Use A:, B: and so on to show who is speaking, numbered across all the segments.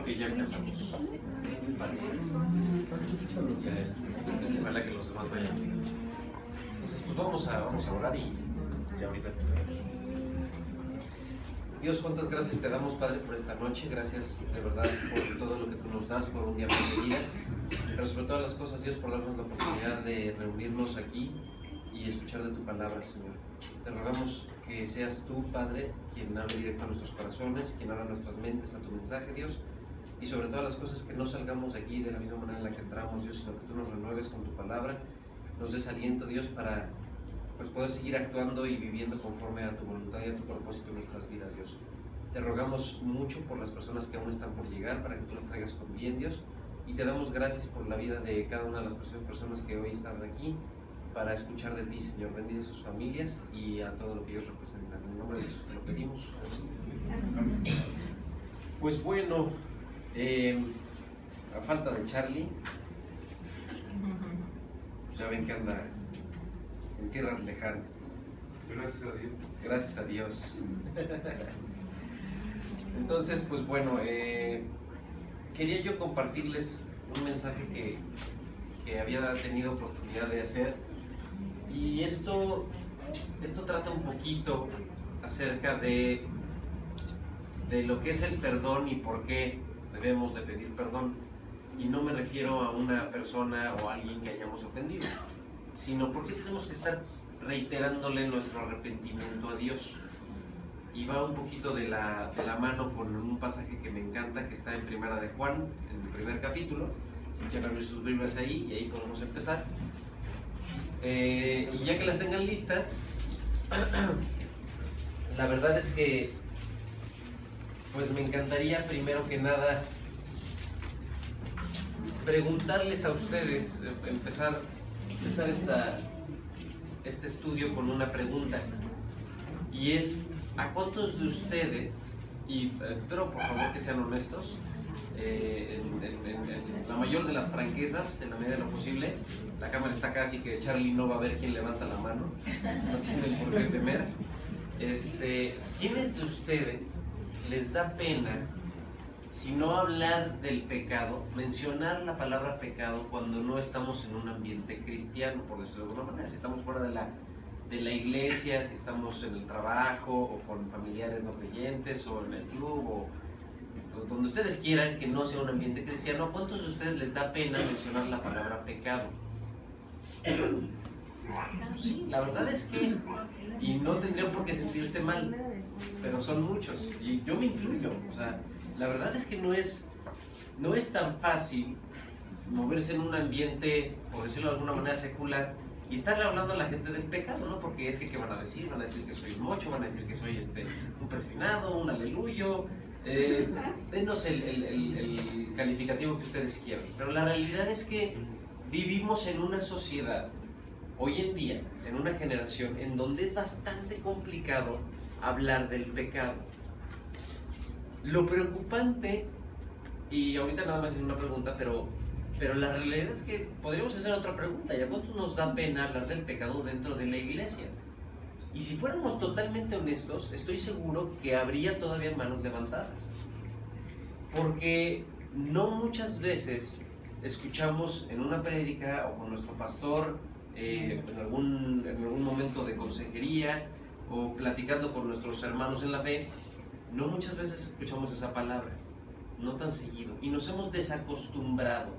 A: creo que ya empezamos. ¿Qué les parece? Ojalá que los demás vayan bien. Entonces, pues vamos a orar y ahorita empezamos. Dios, cuántas gracias te damos, Padre, por esta noche. Gracias de verdad por todo lo que tú nos das, por un día más de vida. Pero sobre todas las cosas, Dios, por darnos la oportunidad de reunirnos aquí y escuchar de tu palabra, Señor. Te rogamos que seas tú, Padre, quien hable directo a nuestros corazones, quien abra nuestras mentes a tu mensaje, Dios. Y sobre todas las cosas, que no salgamos de aquí de la misma manera en la que entramos, Dios, sino que tú nos renueves con tu palabra, nos des aliento, Dios, para pues poder seguir actuando y viviendo conforme a tu voluntad y a tu propósito en nuestras vidas, Dios. Te rogamos mucho por las personas que aún están por llegar, para que tú las traigas con bien, Dios, y te damos gracias por la vida de cada una de las personas que hoy están aquí para escuchar de ti, Señor. Bendice a sus familias y a todo lo que ellos representan. En el nombre de Jesús te lo pedimos. Pues bueno, a falta de Charlie, pues ya ven que anda en tierras lejanas.
B: Gracias a Dios.
A: Gracias a Dios. Entonces, pues bueno, quería yo compartirles un mensaje que había tenido oportunidad de hacer, y esto trata un poquito acerca de lo que es el perdón y por qué debemos de pedir perdón. Y no me refiero a una persona o a alguien que hayamos ofendido, sino por qué tenemos que estar reiterándole nuestro arrepentimiento a Dios. Y va un poquito de la mano con un pasaje que me encanta, que está en Primera de Juan, en el primer capítulo. Si quieren abrir sus Biblias ahí, y ahí podemos empezar. Y ya que las tengan listas, la verdad es que pues me encantaría primero que nada preguntarles a ustedes, empezar este estudio con una pregunta, y es: ¿a cuántos de ustedes, y espero por favor que sean honestos, en la mayor de las franquezas, en la medida de lo posible? La cámara está acá, así que Charlie no va a ver quién levanta la mano, no tienen por qué temer. ¿Quiénes de ustedes les da pena, si no hablar del pecado, mencionar la palabra pecado cuando no estamos en un ambiente cristiano, por decirlo de alguna manera? Si estamos fuera de la iglesia, si estamos en el trabajo o con familiares no creyentes o en el club o donde ustedes quieran, que no sea un ambiente cristiano, ¿a cuántos de ustedes les da pena mencionar la palabra pecado? Sí, la verdad es que, y no tendrían por qué sentirse mal, pero son muchos, y yo me incluyo. O sea, la verdad es que no es tan fácil moverse en un ambiente, por decirlo de alguna manera, secular, y estarle hablando a la gente del pecado, ¿no? Porque es que, ¿qué van a decir? Van a decir que soy un mocho, van a decir que soy un persinado, un aleluyo, denos el calificativo que ustedes quieran. Pero la realidad es que vivimos en una sociedad, hoy en día, en una generación en donde es bastante complicado hablar del pecado. Lo preocupante, y ahorita nada más es una pregunta, pero la realidad es que podríamos hacer otra pregunta: ¿y a cuántos nos da pena hablar del pecado dentro de la iglesia? Y si fuéramos totalmente honestos, estoy seguro que habría todavía manos levantadas, porque no muchas veces escuchamos en una prédica o con nuestro pastor, en algún momento de consejería o platicando con nuestros hermanos en la fe, no muchas veces escuchamos esa palabra, no tan seguido, y nos hemos desacostumbrado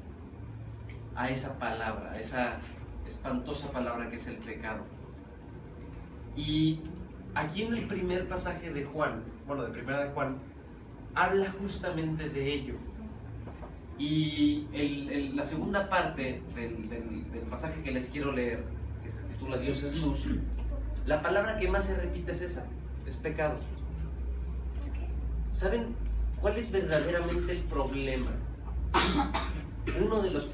A: a esa palabra, a esa espantosa palabra que es el pecado. Y aquí en el primer pasaje de Juan, de Primera de Juan, habla justamente de ello. Y la segunda parte del pasaje que les quiero leer, que se titula Dios es luz, la palabra que más se repite es esa, es pecado. ¿Saben cuál es verdaderamente el problema? Uno de los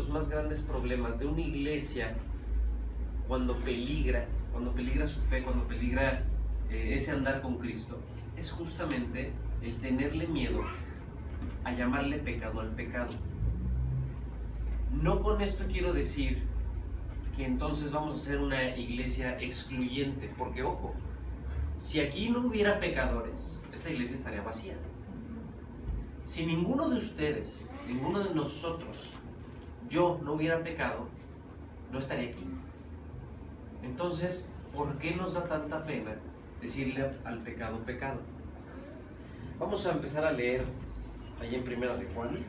A: más grandes problemas de una iglesia cuando peligra su fe, cuando peligra ese andar con Cristo, es justamente el tenerle miedo a llamarle pecado al pecado. No con esto quiero decir que entonces vamos a ser una iglesia excluyente, porque ojo, si aquí no hubiera pecadores, esta iglesia estaría vacía. Si ninguno de ustedes, ninguno de nosotros, yo no hubiera pecado, no estaría aquí. Entonces, ¿por qué nos da tanta pena decirle al pecado pecado? Vamos a empezar a leer ahí en Primera de Juan.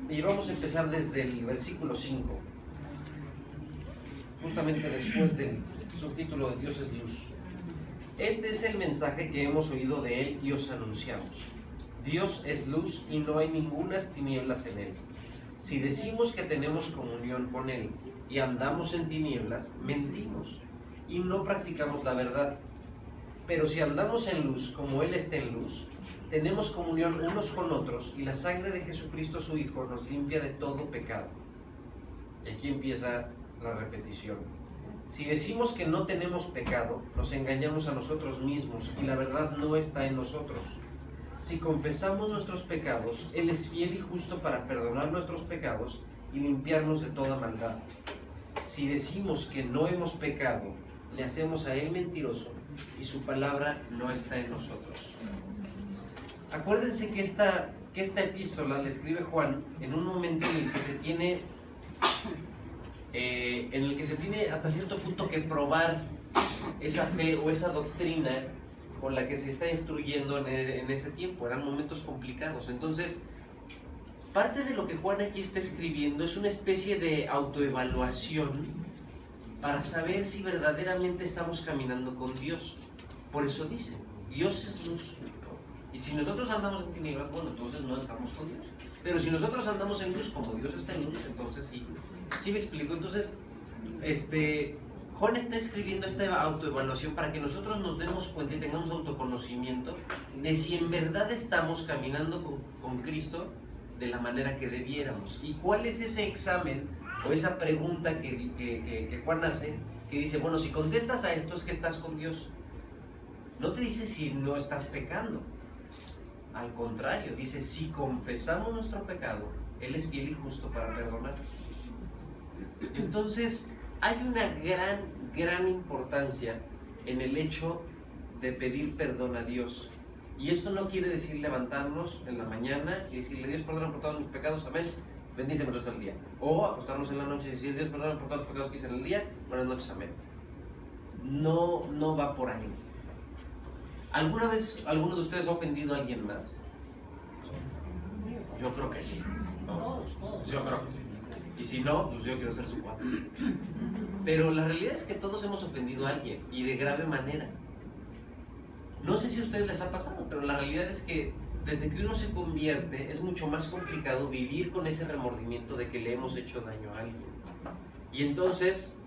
A: Y vamos a empezar desde el versículo 5, justamente después del subtítulo de Dios es luz. Este es el mensaje que hemos oído de Él y os anunciamos. Dios es luz y no hay ningunas tinieblas en Él. Si decimos que tenemos comunión con Él y andamos en tinieblas, mentimos y no practicamos la verdad. Pero si andamos en luz como Él está en luz, tenemos comunión unos con otros y la sangre de Jesucristo su Hijo nos limpia de todo pecado. Y aquí empieza la repetición. Si decimos que no tenemos pecado, nos engañamos a nosotros mismos y la verdad no está en nosotros. Si confesamos nuestros pecados, Él es fiel y justo para perdonar nuestros pecados y limpiarnos de toda maldad. Si decimos que no hemos pecado, le hacemos a Él mentiroso y su palabra no está en nosotros. Acuérdense que esta epístola la escribe Juan en un momento en el que se tiene hasta cierto punto que probar esa fe o esa doctrina con la que se está instruyendo en ese tiempo. Eran momentos complicados. Entonces, parte de lo que Juan aquí está escribiendo es una especie de autoevaluación para saber si verdaderamente estamos caminando con Dios. Por eso dice, Dios es luz. Y si nosotros andamos en tinieblas, bueno, entonces no estamos con Dios. Pero si nosotros andamos en luz como Dios está en luz, entonces sí. ¿Sí me explico? Entonces, Juan está escribiendo esta autoevaluación para que nosotros nos demos cuenta y tengamos autoconocimiento de si en verdad estamos caminando con Cristo de la manera que debiéramos. ¿Y cuál es ese examen o esa pregunta que Juan hace? Que dice, bueno, si contestas a esto es que estás con Dios. No te dice si no estás pecando. Al contrario, dice, si confesamos nuestro pecado, Él es fiel y justo para perdonar. Entonces, hay una gran importancia en el hecho de pedir perdón a Dios. Y esto no quiere decir levantarnos en la mañana y decirle, Dios, perdona por todos mis pecados, amén, bendíceme el resto del día. O acostarnos en la noche y decir, Dios, perdona por todos los pecados que hice en el día, buenas noches, amén. No va por ahí. ¿Alguna vez alguno de ustedes ha ofendido a alguien más? Yo creo que sí. ¿No? Yo creo que sí. Y si no, pues yo quiero ser su cuate. Pero la realidad es que todos hemos ofendido a alguien y de grave manera. No sé si a ustedes les ha pasado, pero la realidad es que desde que uno se convierte es mucho más complicado vivir con ese remordimiento de que le hemos hecho daño a alguien. Y entonces,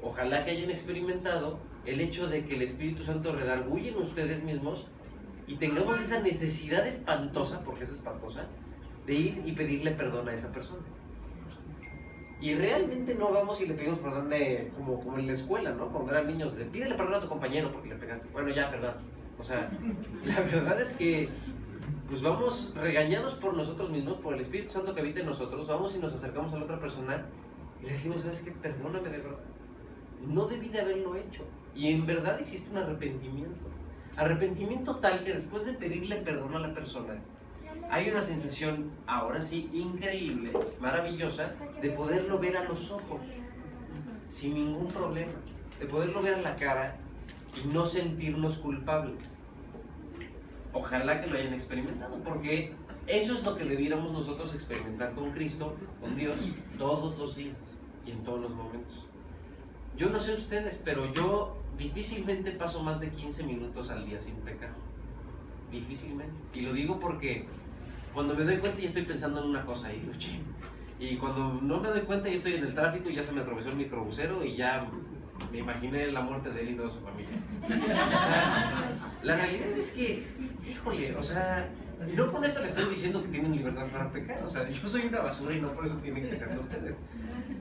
A: ojalá que hayan experimentado el hecho de que el Espíritu Santo redarguye en ustedes mismos y tengamos esa necesidad espantosa, porque es espantosa, de ir y pedirle perdón a esa persona. Y realmente no vamos y le pedimos perdón como en la escuela, ¿no? Cuando eran niños, pídele perdón a tu compañero porque le pegaste. Bueno, ya, perdón. O sea, la verdad es que pues vamos regañados por nosotros mismos, por el Espíritu Santo que habita en nosotros, vamos y nos acercamos a la otra persona y le decimos, ¿sabes qué? Perdóname de verdad. No debí de haberlo hecho. Y en verdad existe un arrepentimiento. Arrepentimiento tal que después de pedirle perdón a la persona, hay una sensación, ahora sí, increíble, maravillosa, de poderlo ver a los ojos, sin ningún problema, de poderlo ver a la cara y no sentirnos culpables. Ojalá que lo hayan experimentado, porque eso es lo que debiéramos nosotros experimentar con Cristo, con Dios, todos los días y en todos los momentos. Yo no sé ustedes, pero yo difícilmente paso más de 15 minutos al día sin pecar. Difícilmente. Y lo digo porque cuando me doy cuenta ya estoy pensando en una cosa y digo, che. Y cuando no me doy cuenta ya estoy en el tráfico y ya se me atravesó el microbusero y ya me imaginé la muerte de él y toda su familia. O sea, la realidad es que, híjole, o sea, no con esto les estoy diciendo que tienen libertad para pecar. O sea, yo soy una basura y no por eso tienen que ser ustedes.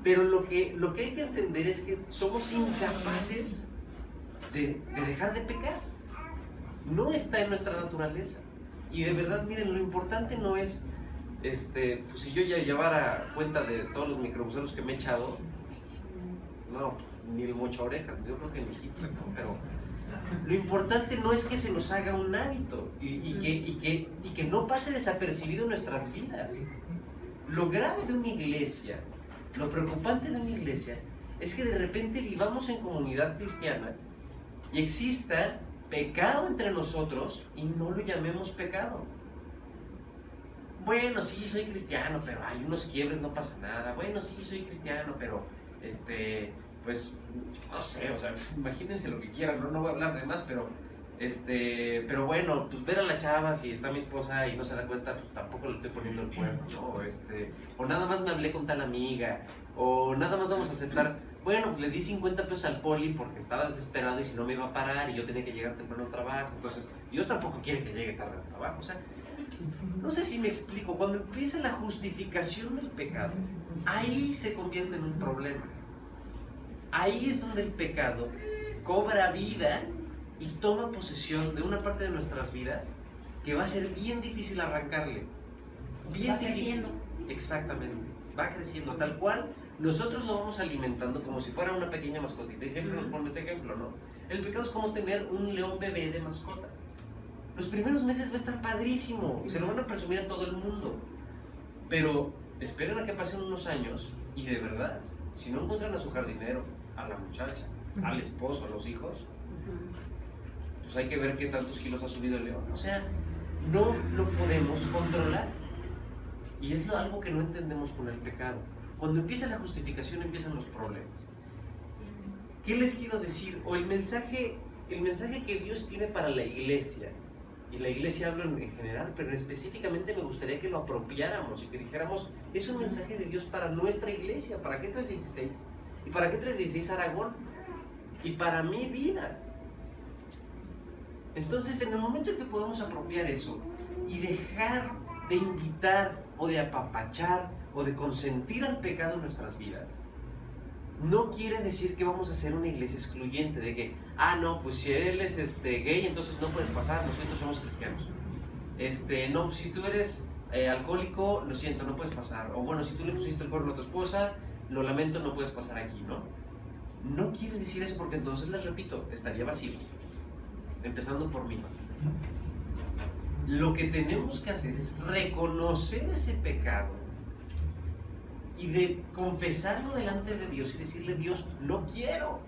A: Pero lo que hay que entender es que somos incapaces de dejar de pecar. No está en nuestra naturaleza. Y de verdad, miren, lo importante no es, pues si yo ya llevara cuenta de todos los microbuseros que me he echado, no, ni el mocha orejas, yo creo que ni hijito, ¿no? Pero Lo importante no es que se nos haga un hábito y que no pase desapercibido en nuestras vidas. Lo grave de una iglesia, lo preocupante de una iglesia, es que de repente vivamos en comunidad cristiana y exista pecado entre nosotros y no lo llamemos pecado. Bueno, sí, soy cristiano, pero hay unos quiebres, no pasa nada. Bueno, sí, soy cristiano, pero pues, no sé, o sea, imagínense lo que quieran, no voy a hablar de más, pero bueno, pues ver a la chava, si está mi esposa y no se da cuenta, pues tampoco le estoy poniendo el cuerno, ¿no? O nada más me hablé con tal amiga, o nada más vamos a aceptar, bueno, pues le di 50 pesos al poli porque estaba desesperado y si no me iba a parar y yo tenía que llegar temprano al trabajo, entonces Dios tampoco quiere que llegue tarde al trabajo, o sea, no sé si me explico, cuando empieza la justificación del pecado, ahí se convierte en un problema. Ahí es donde el pecado cobra vida y toma posesión de una parte de nuestras vidas que va a ser bien difícil arrancarle. Bien difícil. Creciendo. Exactamente. Va creciendo tal cual. Nosotros lo vamos alimentando como si fuera una pequeña mascotita. Y siempre nos ponen ese ejemplo, ¿no? El pecado es como tener un león bebé de mascota. Los primeros meses va a estar padrísimo y se lo van a presumir a todo el mundo. Pero esperen a que pasen unos años y de verdad, si no encuentran a su jardinero, a la muchacha, al esposo, a los hijos, pues hay que ver qué tantos kilos ha subido el león. O sea, no lo podemos controlar. Y es algo que no entendemos con el pecado. Cuando empieza la justificación empiezan los problemas. ¿Qué les quiero decir? O el mensaje que Dios tiene para la iglesia, y la iglesia hablo en general, pero específicamente me gustaría que lo apropiáramos y que dijéramos, es un mensaje de Dios para nuestra iglesia, para G316 y para G316 Aragón y para mi vida. Entonces, en el momento en que podamos apropiar eso y dejar de invitar o de apapachar o de consentir al pecado en nuestras vidas, no quiere decir que vamos a ser una iglesia excluyente de que, no, pues si él es gay, entonces no puedes pasar, lo siento, somos cristianos. No, si tú eres alcohólico, lo siento, no puedes pasar. O bueno, si tú le pusiste el cuerno a tu esposa, lo lamento, no puedes pasar aquí, ¿no? No quiere decir eso porque entonces, les repito, estaría vacío. Empezando por mí. Lo que tenemos que hacer es reconocer ese pecado y de confesarlo delante de Dios y decirle, Dios, no quiero.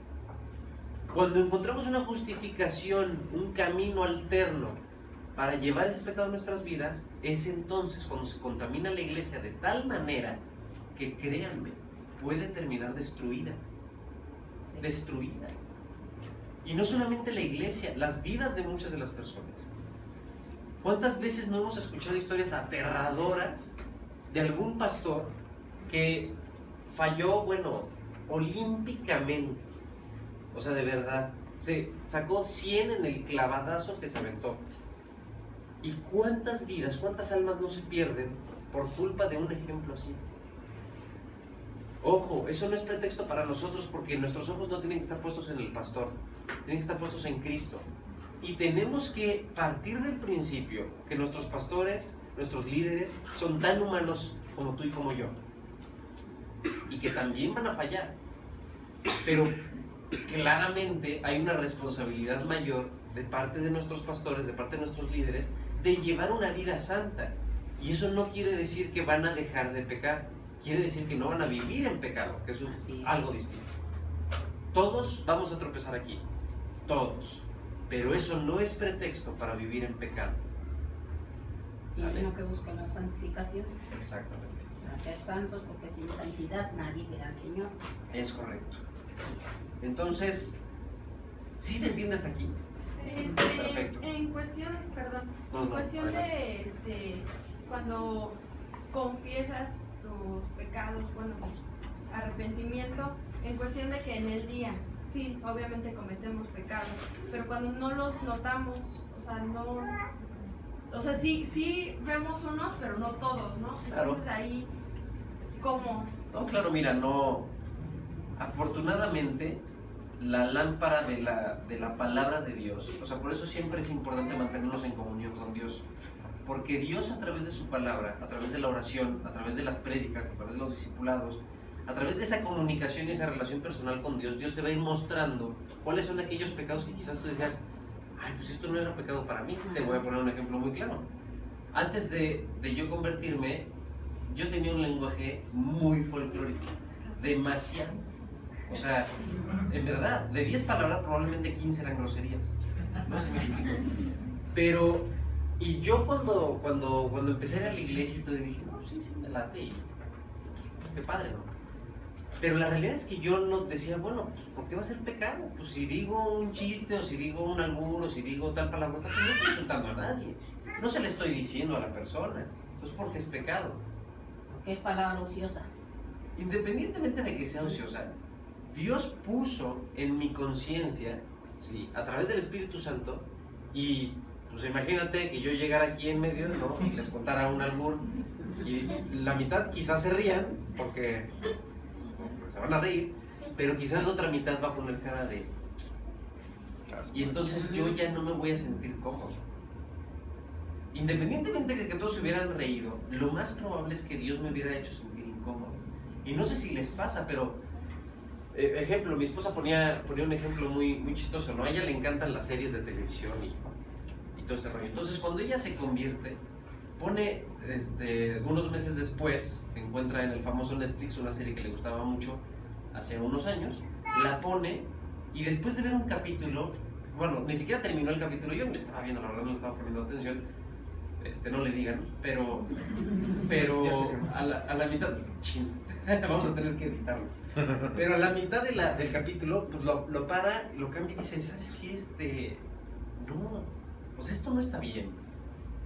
A: Cuando encontramos una justificación, un camino alterno para llevar ese pecado a nuestras vidas, es entonces cuando se contamina la iglesia de tal manera que, créanme, puede terminar destruida. Destruida. Y no solamente la iglesia, las vidas de muchas de las personas. ¿Cuántas veces no hemos escuchado historias aterradoras de algún pastor que falló, olímpicamente? O sea, de verdad, se sacó 100 en el clavadazo que se aventó. ¿Y cuántas vidas, cuántas almas no se pierden por culpa de un ejemplo así? Ojo, eso no es pretexto para nosotros porque nuestros ojos no tienen que estar puestos en el pastor, tienen que estar puestos en Cristo. Y tenemos que partir del principio que nuestros pastores, nuestros líderes, son tan humanos como tú y como yo. Y que también van a fallar. Pero claramente hay una responsabilidad mayor de parte de nuestros pastores, de parte de nuestros líderes, de llevar una vida santa. Y eso no quiere decir que van a dejar de pecar. Quiere decir que no van a vivir en pecado, que eso es algo distinto. Todos vamos a tropezar aquí. Todos. Pero eso no es pretexto para vivir en pecado.
B: ¿Sale? Sino que buscan la santificación.
A: Exactamente.
B: Para ser santos, porque sin santidad nadie verá al Señor.
A: Es correcto. Entonces, ¿sí se entiende hasta aquí?
C: Perfecto. En cuestión, de cuando confiesas tus pecados, arrepentimiento, en cuestión de que en el día, sí, obviamente cometemos pecados, pero cuando no los notamos, sí vemos unos, pero no todos, ¿no? Entonces claro. Ahí, ¿cómo?
A: No, claro, mira, no, afortunadamente, la lámpara de la palabra de Dios, por eso siempre es importante mantenernos en comunión con Dios, porque Dios a través de su palabra, a través de la oración, a través de las prédicas, a través de los discipulados, a través de esa comunicación y esa relación personal con Dios, Dios te va a ir mostrando cuáles son aquellos pecados que quizás tú decías, ay, pues esto no era pecado para mí. Te voy a poner un ejemplo muy claro. Antes de yo convertirme, yo tenía un lenguaje muy folclórico, demasiado. O sea, en verdad, de 10 palabras probablemente 15 eran groserías. No sé qué explico. Pero, y yo cuando empecé a ir a la iglesia y todo, dije, no, sí, me late y qué padre, ¿no? Pero la realidad es que yo no decía, bueno, pues, ¿por qué va a ser pecado? Pues si digo un chiste, o si digo un albur, o si digo tal palabra, pues no estoy insultando a nadie. No se le estoy diciendo a la persona. Entonces, ¿por qué es pecado?
B: Porque es palabra ociosa.
A: Independientemente de que sea ociosa, Dios puso en mi conciencia, ¿sí?, a través del Espíritu Santo, y pues imagínate que yo llegara aquí en medio, ¿no?, y les contara un albur, y la mitad quizás se rían, porque se van a reír, pero quizás la otra mitad va a poner cara de... Y entonces yo ya no me voy a sentir cómodo. Independientemente de que todos se hubieran reído, lo más probable es que Dios me hubiera hecho sentir incómodo. Y no sé si les pasa, pero... ejemplo, mi esposa ponía un ejemplo muy chistoso, ¿no? A ella le encantan las series de televisión y todo este rollo. Entonces, cuando ella se convierte, pone, unos meses después, encuentra en el famoso Netflix una serie que le gustaba mucho hace unos años, la pone, y después de ver un capítulo, bueno, ni siquiera terminó el capítulo, yo me estaba viendo, la verdad no le estaba poniendo atención, no le digan, pero a la mitad, chin, vamos a tener que editarlo, pero a la mitad del capítulo, pues lo para, lo cambia y dice, ¿sabes qué? No, pues esto no está bien.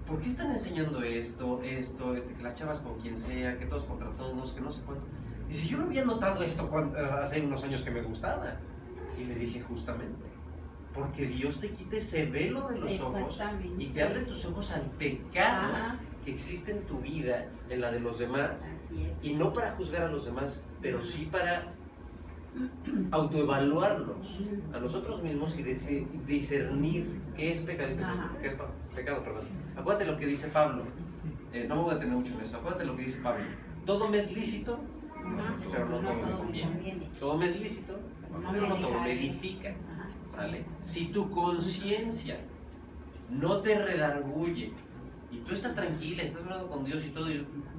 A: ¿Por qué están enseñando esto, que las chavas con quien sea, que todos contra todos, que no sé cuánto? Dice, yo no había notado esto hace unos años que me gustaba. Y le dije, justamente, porque Dios te quite ese velo de los ojos y te abre tus ojos al pecado que existe en tu vida, en la de los demás.
B: Así es.
A: Y no para juzgar a los demás, pero sí para autoevaluarnos a nosotros mismos y discernir qué es pecado y qué es pecado. Acuérdate lo que dice Pablo, no me voy a detener mucho en esto, acuérdate lo que dice Pablo, todo me es lícito, pero no todo me conviene. Todo me es lícito, pero no todo me edifica. ¿Sale? Si tu conciencia no te redarguye y tú estás tranquila, estás hablando con Dios y todo,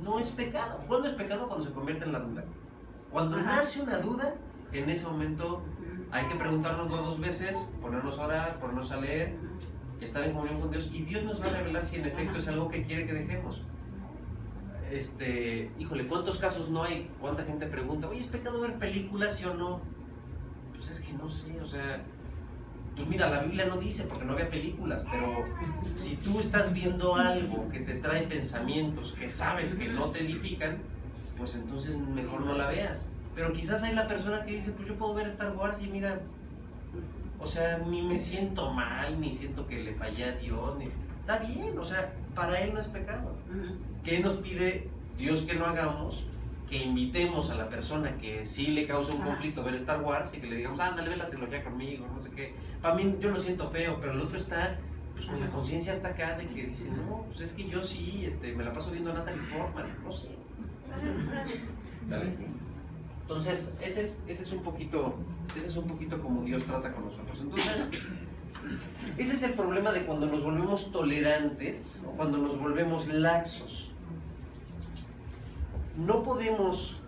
A: no es pecado. ¿Cuándo es pecado? Cuando se convierte en la duda. Cuando nace una duda, en ese momento hay que preguntarnos dos veces, ponernos a orar, ponernos a leer, estar en comunión con Dios, y Dios nos va a revelar si en efecto es algo que quiere que dejemos. Híjole, ¿cuántos casos no hay? ¿Cuánta gente pregunta, oye, ¿es pecado ver películas, sí o no? Pues es que no sé, o sea, pues mira, la Biblia no dice porque no había películas, pero si tú estás viendo algo que te trae pensamientos que sabes que no te edifican, pues entonces mejor no la veas. Pero quizás hay la persona que dice, pues yo puedo ver Star Wars y mira, o sea, ni me siento mal, ni siento que le fallé a Dios, está bien, o sea, para él no es pecado. ¿Qué nos pide Dios que no hagamos? Que invitemos a la persona que sí le causa un conflicto ver Star Wars y que le digamos, ándale, ve la trilogía conmigo, no sé qué. Para mí yo lo siento feo, pero el otro está, pues con la conciencia hasta acá de que dice, no, pues es que yo sí, me la paso viendo a Natalie Portman, no sé. ¿Sabes? Entonces, ese es un poquito como Dios trata con nosotros. Entonces, ese es el problema de cuando nos volvemos tolerantes o cuando nos volvemos laxos. No podemos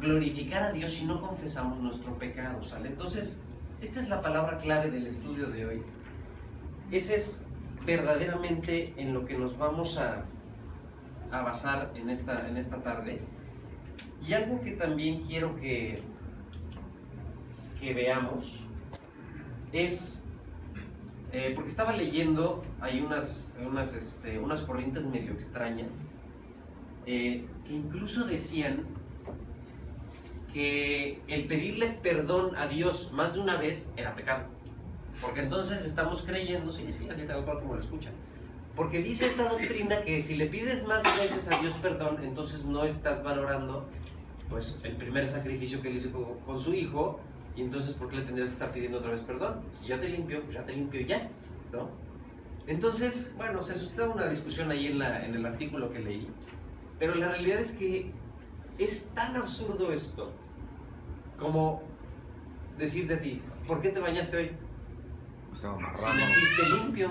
A: glorificar a Dios si no confesamos nuestro pecado, ¿sale? Entonces, esta es la palabra clave del estudio de hoy. Ese es verdaderamente en lo que nos vamos a basar en esta tarde. Y algo que también quiero que veamos es, porque estaba leyendo, hay unas corrientes medio extrañas, que incluso decían que el pedirle perdón a Dios más de una vez era pecado. Porque entonces estamos creyendo, sí, así tal cual como lo escuchan. Porque dice esta doctrina que si le pides más veces a Dios perdón, entonces no estás valorando pues el primer sacrificio que él hizo con su hijo, y entonces ¿por qué le tendrías que estar pidiendo otra vez perdón? Si ya te limpio, pues ya te limpio ya, ¿no? Entonces, bueno, se suscitó una discusión ahí en el artículo que leí, pero la realidad es que es tan absurdo esto, como decirte a ti, ¿por qué te bañaste hoy?
D: Estaba
A: Si
D: amarrado.
A: naciste limpio,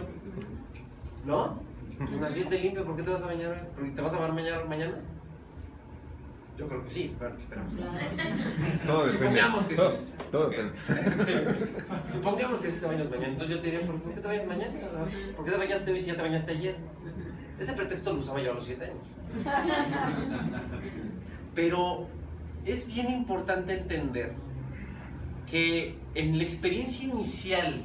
A: ¿no? Si naciste limpio, ¿por qué te vas a bañar hoy? ¿Porque te vas a bañar mañana? Yo creo que sí, pero esperamos que sí.
D: Todo depende.
A: Supongamos que sí.
D: Todo depende.
A: Supongamos que sí te bañas mañana. Entonces yo te diría, ¿por qué te bañas mañana? ¿Por qué te bañaste hoy si ya te bañaste ayer? Ese pretexto lo usaba yo a los 7 años. Pero es bien importante entender que en la experiencia inicial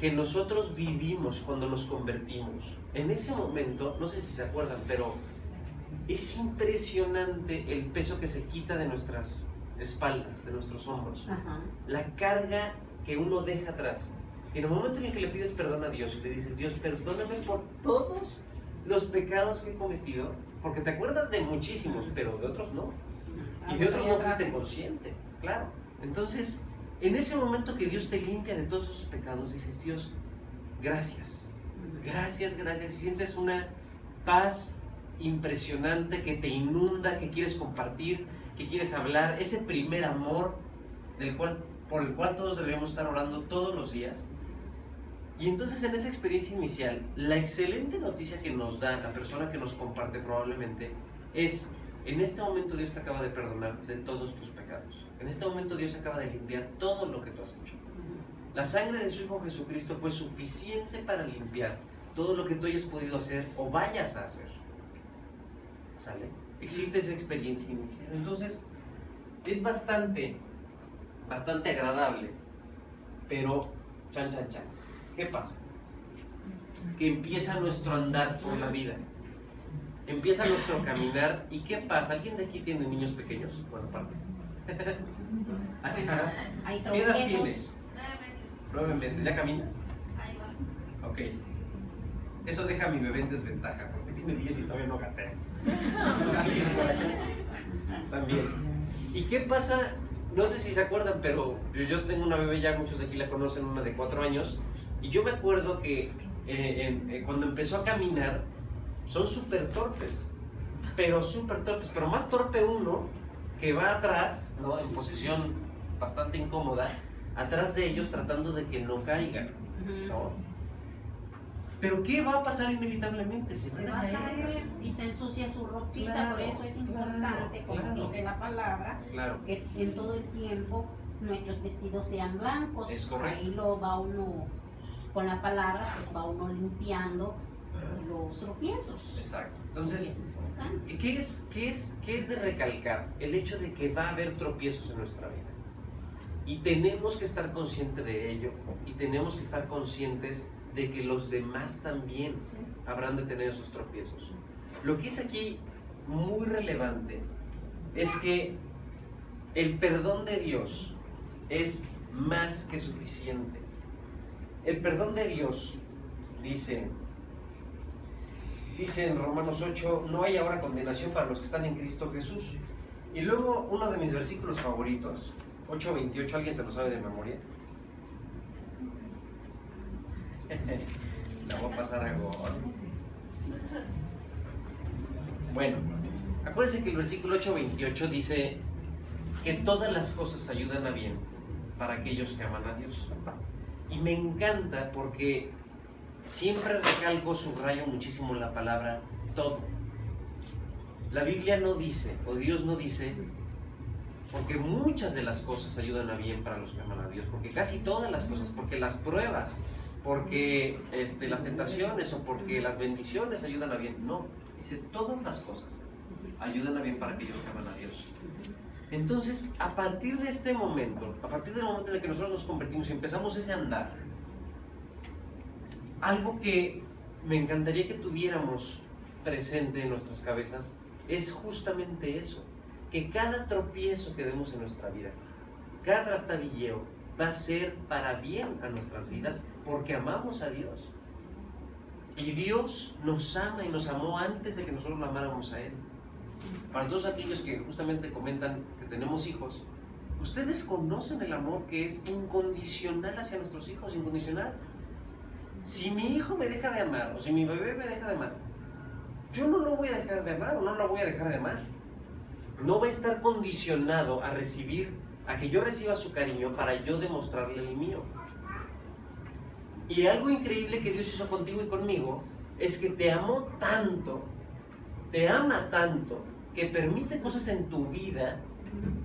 A: que nosotros vivimos cuando nos convertimos, en ese momento, no sé si se acuerdan, pero es impresionante el peso que se quita de nuestras espaldas, de nuestros hombros.
B: Ajá.
A: La carga que uno deja atrás. Y en el momento en el que le pides perdón a Dios y le dices, Dios, perdóname por todos los pecados que he cometido, porque te acuerdas de muchísimos, pero de otros no. Y de otros no fuiste consciente, claro. Entonces, en ese momento que Dios te limpia de todos esos pecados, dices, Dios, gracias, gracias, gracias. Y sientes una paz impresionante que te inunda, que quieres compartir, que quieres hablar, ese primer amor por el cual todos deberíamos estar orando todos los días. Y entonces en esa experiencia inicial, la excelente noticia que nos da la persona que nos comparte probablemente es, en este momento Dios te acaba de perdonar de todos tus pecados. En este momento Dios acaba de limpiar todo lo que tú has hecho. La sangre de su Hijo Jesucristo fue suficiente para limpiar todo lo que tú hayas podido hacer o vayas a hacer. ¿Sale? Existe esa experiencia inicial. Entonces, es bastante agradable, pero chan. ¿Qué pasa? Que empieza nuestro andar por la vida. Empieza nuestro caminar. ¿Y qué pasa? ¿Alguien de aquí tiene niños pequeños? Bueno, parte.
B: Hay
A: ¿Qué edad tiene?
B: tropiezos.
A: 9 meses. ¿Ya camina?
C: Ahí va.
A: Ok. Eso deja a mi bebé en desventaja, porque tiene 10 y todavía no gatea. También. ¿Y qué pasa? No sé si se acuerdan, pero yo tengo una bebé, ya muchos de aquí la conocen, una de 4 años, y yo me acuerdo que cuando empezó a caminar, son súper torpes, pero más torpe uno que va atrás, ¿no? En posición bastante incómoda, atrás de ellos tratando de que no caigan, ¿no? Pero ¿qué va a pasar inevitablemente?
B: Se va a caer y se ensucia su ropita,
A: Claro,
B: por eso es importante, como
A: claro.
B: dice la palabra,
A: Claro.
B: que en todo el tiempo nuestros vestidos sean blancos.
A: Es correcto.
B: Ahí lo va uno, con la palabra, pues va uno limpiando los tropiezos.
A: Exacto.
B: Es
A: Entonces,
B: importante.
A: ¿qué es de recalcar? El hecho de que va a haber tropiezos en nuestra vida. Y tenemos que estar conscientes de ello, y tenemos que estar conscientes de que los demás también habrán de tener esos tropiezos. Lo que es aquí muy relevante es que el perdón de Dios es más que suficiente. El perdón de Dios dice en Romanos 8, no hay ahora condenación para los que están en Cristo Jesús. Y luego uno de mis versículos favoritos, 8:28, ¿alguien se lo sabe de memoria? La voy a pasar a Gol. Bueno, acuérdense que el versículo 8:28 dice que todas las cosas ayudan a bien para aquellos que aman a Dios. Y me encanta porque siempre recalco, subrayo muchísimo la palabra todo. La Biblia no dice, o Dios no dice, porque muchas de las cosas ayudan a bien para los que aman a Dios, porque casi todas las cosas, porque las pruebas, porque las tentaciones o porque las bendiciones ayudan a bien. No, dice todas las cosas ayudan a bien para aquellos que aman a Dios. Entonces, a partir de este momento, a partir del momento en el que nosotros nos convertimos y empezamos ese andar, algo que me encantaría que tuviéramos presente en nuestras cabezas es justamente eso, que cada tropiezo que demos en nuestra vida, cada trastabilleo, va a ser para bien a nuestras vidas porque amamos a Dios. Y Dios nos ama y nos amó antes de que nosotros lo amáramos a Él. Para todos aquellos que justamente comentan que tenemos hijos, ustedes conocen el amor que es incondicional hacia nuestros hijos, incondicional. Si mi hijo me deja de amar o si mi bebé me deja de amar, yo no lo voy a dejar de amar o no lo voy a dejar de amar. No va a estar condicionado a recibir a que yo reciba su cariño para yo demostrarle el mío. Y algo increíble que Dios hizo contigo y conmigo es que te amó tanto, te ama tanto, que permite cosas en tu vida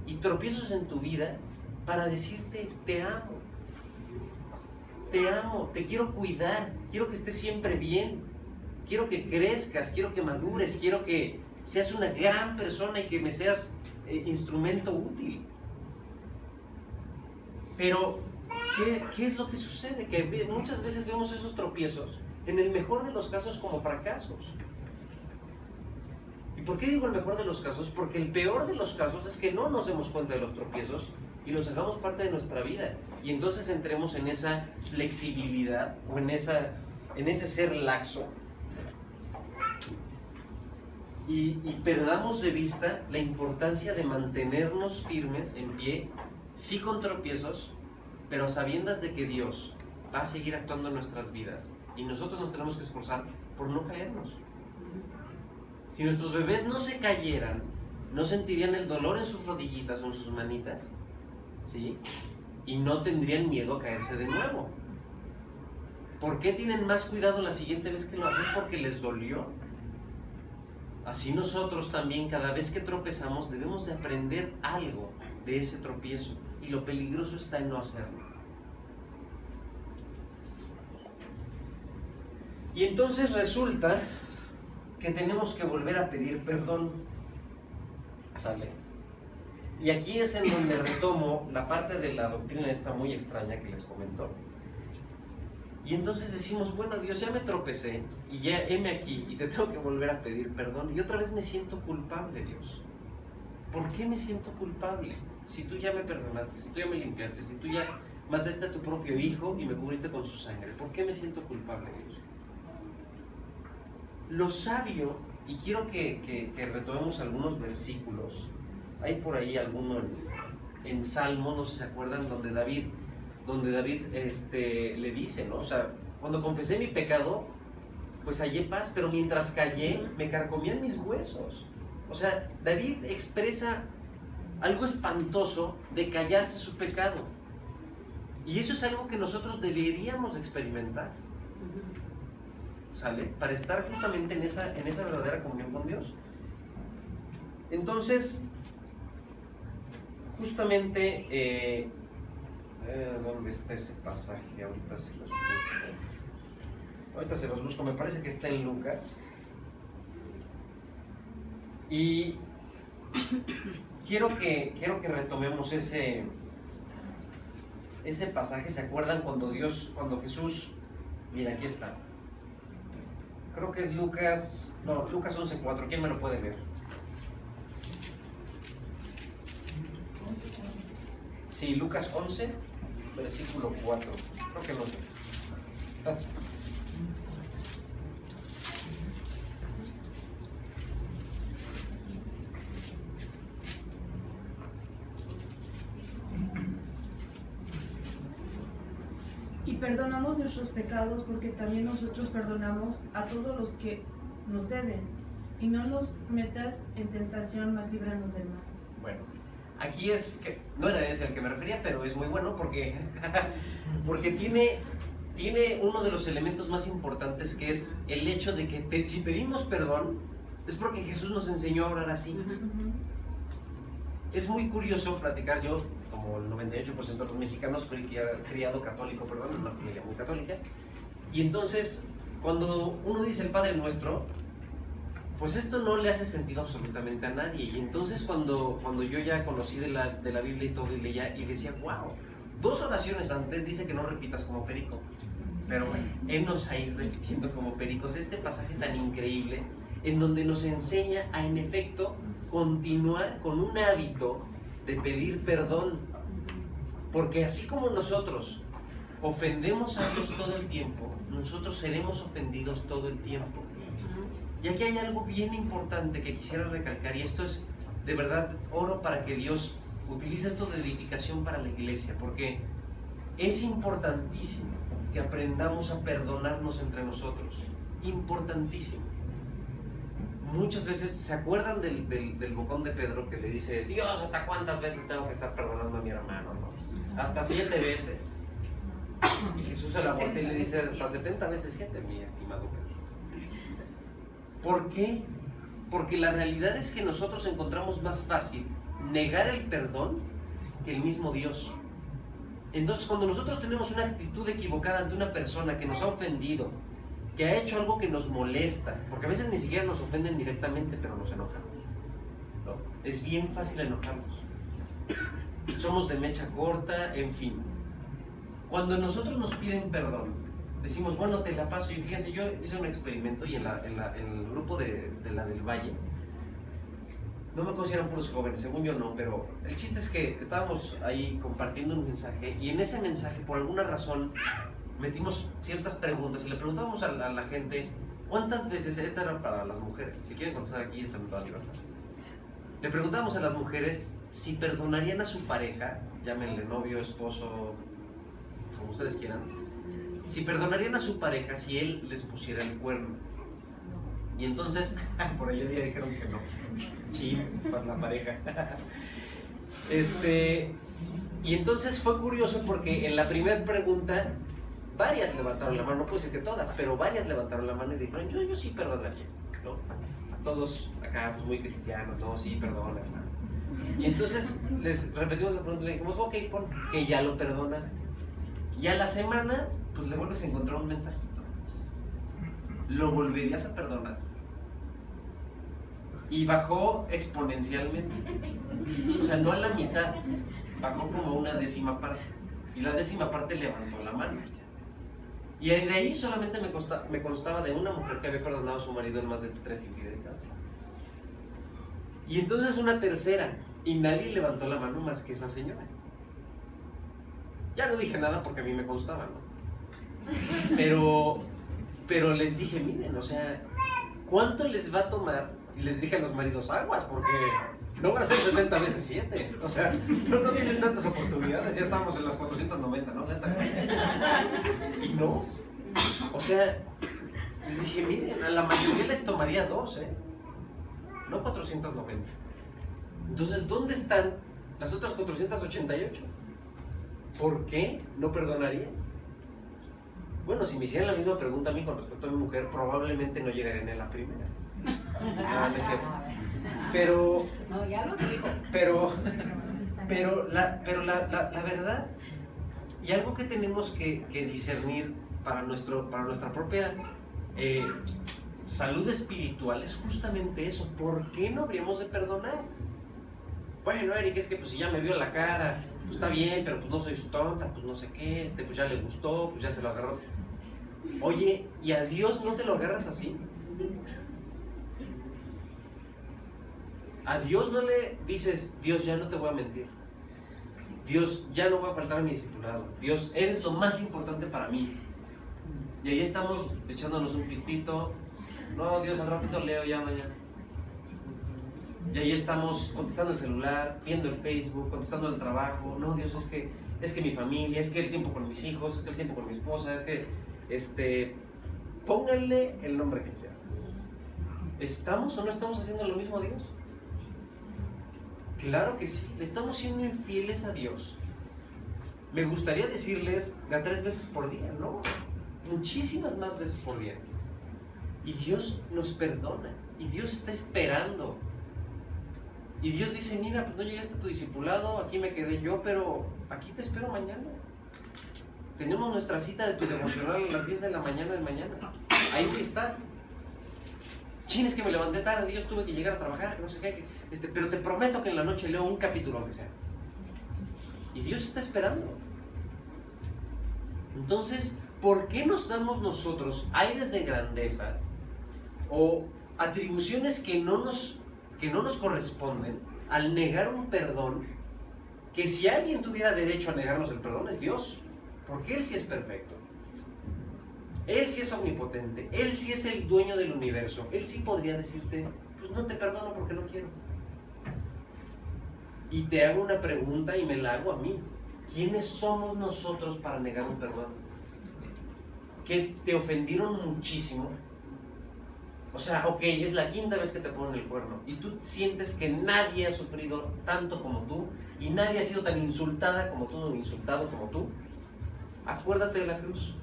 A: y tropiezos en tu vida para decirte: te amo, te quiero cuidar, quiero que estés siempre bien, quiero que crezcas, quiero que madures, quiero que seas una gran persona y que me seas instrumento útil. Pero, ¿qué es lo que sucede? Que muchas veces vemos esos tropiezos, en el mejor de los casos, como fracasos. ¿Y por qué digo el mejor de los casos? Porque el peor de los casos es que no nos demos cuenta de los tropiezos y los hagamos parte de nuestra vida. Y entonces entremos en esa flexibilidad o en ese ser laxo y perdamos de vista la importancia de mantenernos firmes, en pie, sí con tropiezos, pero sabiendas de que Dios va a seguir actuando en nuestras vidas y nosotros nos tenemos que esforzar por no caernos. Si nuestros bebés no se cayeran, no sentirían el dolor en sus rodillitas o en sus manitas, ¿sí? Y no tendrían miedo a caerse de nuevo. ¿Por qué tienen más cuidado la siguiente vez que lo hacen? Porque les dolió. Así nosotros también, cada vez que tropezamos, debemos de aprender algo de ese tropiezo. Y lo peligroso está en no hacerlo. Y entonces resulta que tenemos que volver a pedir perdón. ¿Sale? Y aquí es en donde retomo la parte de la doctrina esta muy extraña que les comento. Y entonces decimos: bueno, Dios, ya me tropecé y ya heme aquí y te tengo que volver a pedir perdón. Y otra vez me siento culpable, Dios. ¿Por qué me siento culpable? Si tú ya me perdonaste, si tú ya me limpiaste, si tú ya mataste a tu propio hijo y me cubriste con su sangre, ¿por qué me siento culpable, Dios? Lo sabio, y quiero que retomemos algunos versículos. Hay por ahí alguno en Salmo, no sé si se acuerdan, donde David le dice, ¿no? O sea, cuando confesé mi pecado, pues hallé paz, pero mientras callé, me carcomían mis huesos. O sea, David expresa algo espantoso de callarse su pecado. Y eso es algo que nosotros deberíamos de experimentar. ¿Sale? Para estar justamente en esa verdadera comunión con Dios. Entonces, justamente, ¿dónde está ese pasaje? Ahorita se los busco, me parece que está en Lucas. Y quiero que retomemos ese pasaje. ¿Se acuerdan cuando Jesús, mira, aquí está. Creo que es Lucas 11:4. ¿Quién me lo puede leer? Sí, Lucas 11, versículo 4. Creo que no sé.
E: Y perdonamos nuestros pecados porque también nosotros perdonamos a todos los que nos deben. Y no nos metas en tentación, mas líbranos del mal.
A: Bueno, aquí es que no era ese al que me refería, pero es muy bueno porque tiene uno de los elementos más importantes, que es el hecho de que si pedimos perdón es porque Jesús nos enseñó a orar así. Es muy curioso platicar. Yo, como el 98% de los mexicanos, fui criado católico, en una familia muy católica. Y entonces, cuando uno dice el Padre Nuestro, pues esto no le hace sentido absolutamente a nadie. Y entonces cuando yo ya conocí de la Biblia y todo, y leía y decía: wow, 2 oraciones antes dice que no repitas como perico. Pero bueno, Él nos ha ido repitiendo como pericos este pasaje tan increíble, en donde nos enseña a, en efecto, continuar con un hábito de pedir perdón. Porque así como nosotros ofendemos a Dios todo el tiempo, nosotros seremos ofendidos todo el tiempo. Y aquí hay algo bien importante que quisiera recalcar, y esto es de verdad oro para que Dios utilice esto de edificación para la iglesia, porque es importantísimo que aprendamos a perdonarnos entre nosotros. Importantísimo. muchas veces se acuerdan del bocón de Pedro que le dice, Dios, ¿hasta cuántas veces tengo que estar perdonando a mi hermano? ¿No? Hasta 7 veces. Y Jesús se la voltea y le dice, hasta 70 veces 7, mi estimado Pedro. ¿Por qué? Porque la realidad es que nosotros encontramos más fácil negar el perdón que el mismo Dios. Entonces, cuando nosotros tenemos una actitud equivocada ante una persona que nos ha ofendido, que ha hecho algo que nos molesta, porque a veces ni siquiera nos ofenden directamente, pero nos enojamos, ¿no? Es bien fácil enojarnos. Somos de mecha corta, en fin. Cuando nosotros nos piden perdón, decimos, bueno, te la paso. Y fíjense, yo hice un experimento y en el grupo de la del Valle, no me acuerdo si eran puros jóvenes, según yo no, pero el chiste es que estábamos ahí compartiendo un mensaje y en ese mensaje, por alguna razón, metimos ciertas preguntas y le preguntábamos a la gente, ¿cuántas veces, esta era para las mujeres, si quieren contestar aquí están en toda libertad, le preguntábamos a las mujeres si perdonarían a su pareja, llámenle novio, esposo, como ustedes quieran, si perdonarían a su pareja si él les pusiera el cuerno. Y entonces, por ahí ya dijeron que no. Chim, para la pareja. Y entonces fue curioso porque en la primera pregunta, varias levantaron la mano, no puedo decir que todas, pero varias levantaron la mano y dijeron, yo sí perdonaría, ¿no? Todos acá, pues muy cristianos, ¿no? Sí, perdona, hermano. Y entonces les repetimos la pregunta y le dijimos, ok, pon que ya lo perdonaste. Y a la semana, pues le vuelves a encontrar un mensajito. ¿Lo volverías a perdonar? Y bajó exponencialmente. O sea, no a la mitad, bajó como una 10ª parte. Y la 10ª parte levantó la mano. Y de ahí solamente me constaba de una mujer que había perdonado a su marido en más de 3 infidelidades. Y entonces una tercera, y nadie levantó la mano más que esa señora. Ya no dije nada porque a mí me constaba, ¿no? Pero les dije, miren, o sea, ¿cuánto les va a tomar? Y les dije a los maridos, aguas, porque no van a ser 70 veces 7. O sea, no tienen tantas oportunidades. Ya estábamos en las 490, ¿no? Y no. O sea, les dije, miren, a la mayoría les tomaría 2, no 490. Entonces, ¿dónde están las otras 488? ¿Por qué no perdonaría? Bueno, si me hicieran la misma pregunta a mí con respecto a mi mujer, probablemente no llegaría en la primera. No es cierto. Pero...
B: No, ya lo digo.
A: Pero la verdad, y algo que tenemos que discernir para nuestra propia salud espiritual es justamente eso. ¿Por qué no habríamos de perdonar? Bueno, Eric, es que pues si ya me vio la cara, pues está bien, pero pues no soy su tonta, pues no sé qué, pues ya le gustó, pues ya se lo agarró. Oye, ¿y a Dios no te lo agarras así? A Dios no le dices, Dios, ya no te voy a mentir. Dios, ya no voy a faltar a mi discipulado. Dios, eres lo más importante para mí. Y ahí estamos echándonos un pistito. No, Dios, al ratito leo, ya mañana. Y ahí estamos contestando el celular, viendo el Facebook, contestando el trabajo. No, Dios, es que mi familia, es que el tiempo con mis hijos, es que el tiempo con mi esposa, es que, pónganle el nombre que quieran. ¿Estamos o no estamos haciendo lo mismo a Dios? Claro que sí, le estamos siendo infieles a Dios. Me gustaría decirles de a 3 veces por día, ¿no? Muchísimas más veces por día. Y Dios nos perdona, y Dios está esperando. Y Dios dice, mira, pues no llegaste a tu discipulado, aquí me quedé yo, pero aquí te espero mañana. Tenemos nuestra cita de tu devocional a las 10 de la mañana de mañana. Ahí voy a estar. Chin, es que me levanté tarde, Dios, tuve que llegar a trabajar, no sé qué, pero te prometo que en la noche leo un capítulo, aunque sea. Y Dios está esperando. Entonces, ¿por qué nos damos nosotros aires de grandeza o atribuciones que no nos corresponden al negar un perdón? Que si alguien tuviera derecho a negarnos el perdón es Dios, porque Él sí es perfecto, Él sí es omnipotente, Él sí es el dueño del universo. Él sí podría decirte, pues no te perdono porque no quiero. Y te hago una pregunta y me la hago a mí. ¿Quiénes somos nosotros para negar un perdón? Que te ofendieron muchísimo, O sea, ok, es la quinta vez que te ponen el cuerno y tú sientes que nadie ha sufrido tanto como tú y nadie ha sido tan insultada como tú o insultado como tú. Acuérdate de la cruz.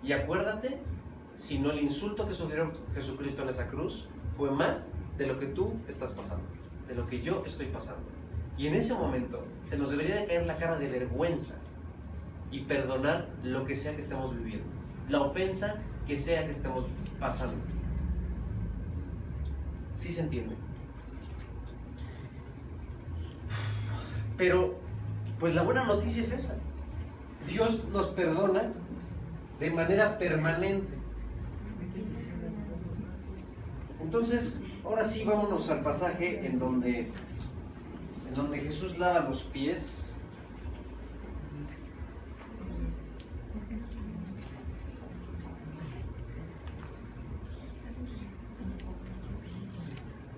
A: Y acuérdate, si no el insulto que sufrió Jesucristo en esa cruz fue más de lo que tú estás pasando, de lo que yo estoy pasando. Y en ese momento se nos debería de caer la cara de vergüenza y perdonar lo que sea que estemos viviendo, la ofensa que sea que estemos pasando. ¿Sí se entiende? Pero, pues la buena noticia es esa. Dios nos perdona de manera permanente. Entonces, ahora sí vámonos al pasaje en donde Jesús lava los pies.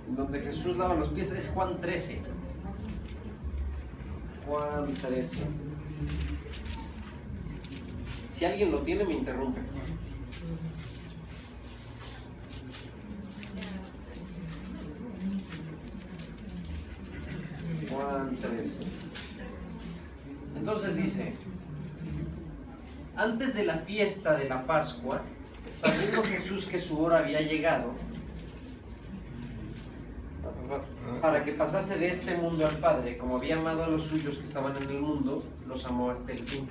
A: En donde Jesús lava los pies es Juan 13. Juan 13. Si alguien lo tiene, me interrumpe. Juan 13. Entonces dice: antes de la fiesta de la Pascua, sabiendo Jesús que su hora había llegado, para que pasase de este mundo al Padre, como había amado a los suyos que estaban en el mundo, los amó hasta el fin.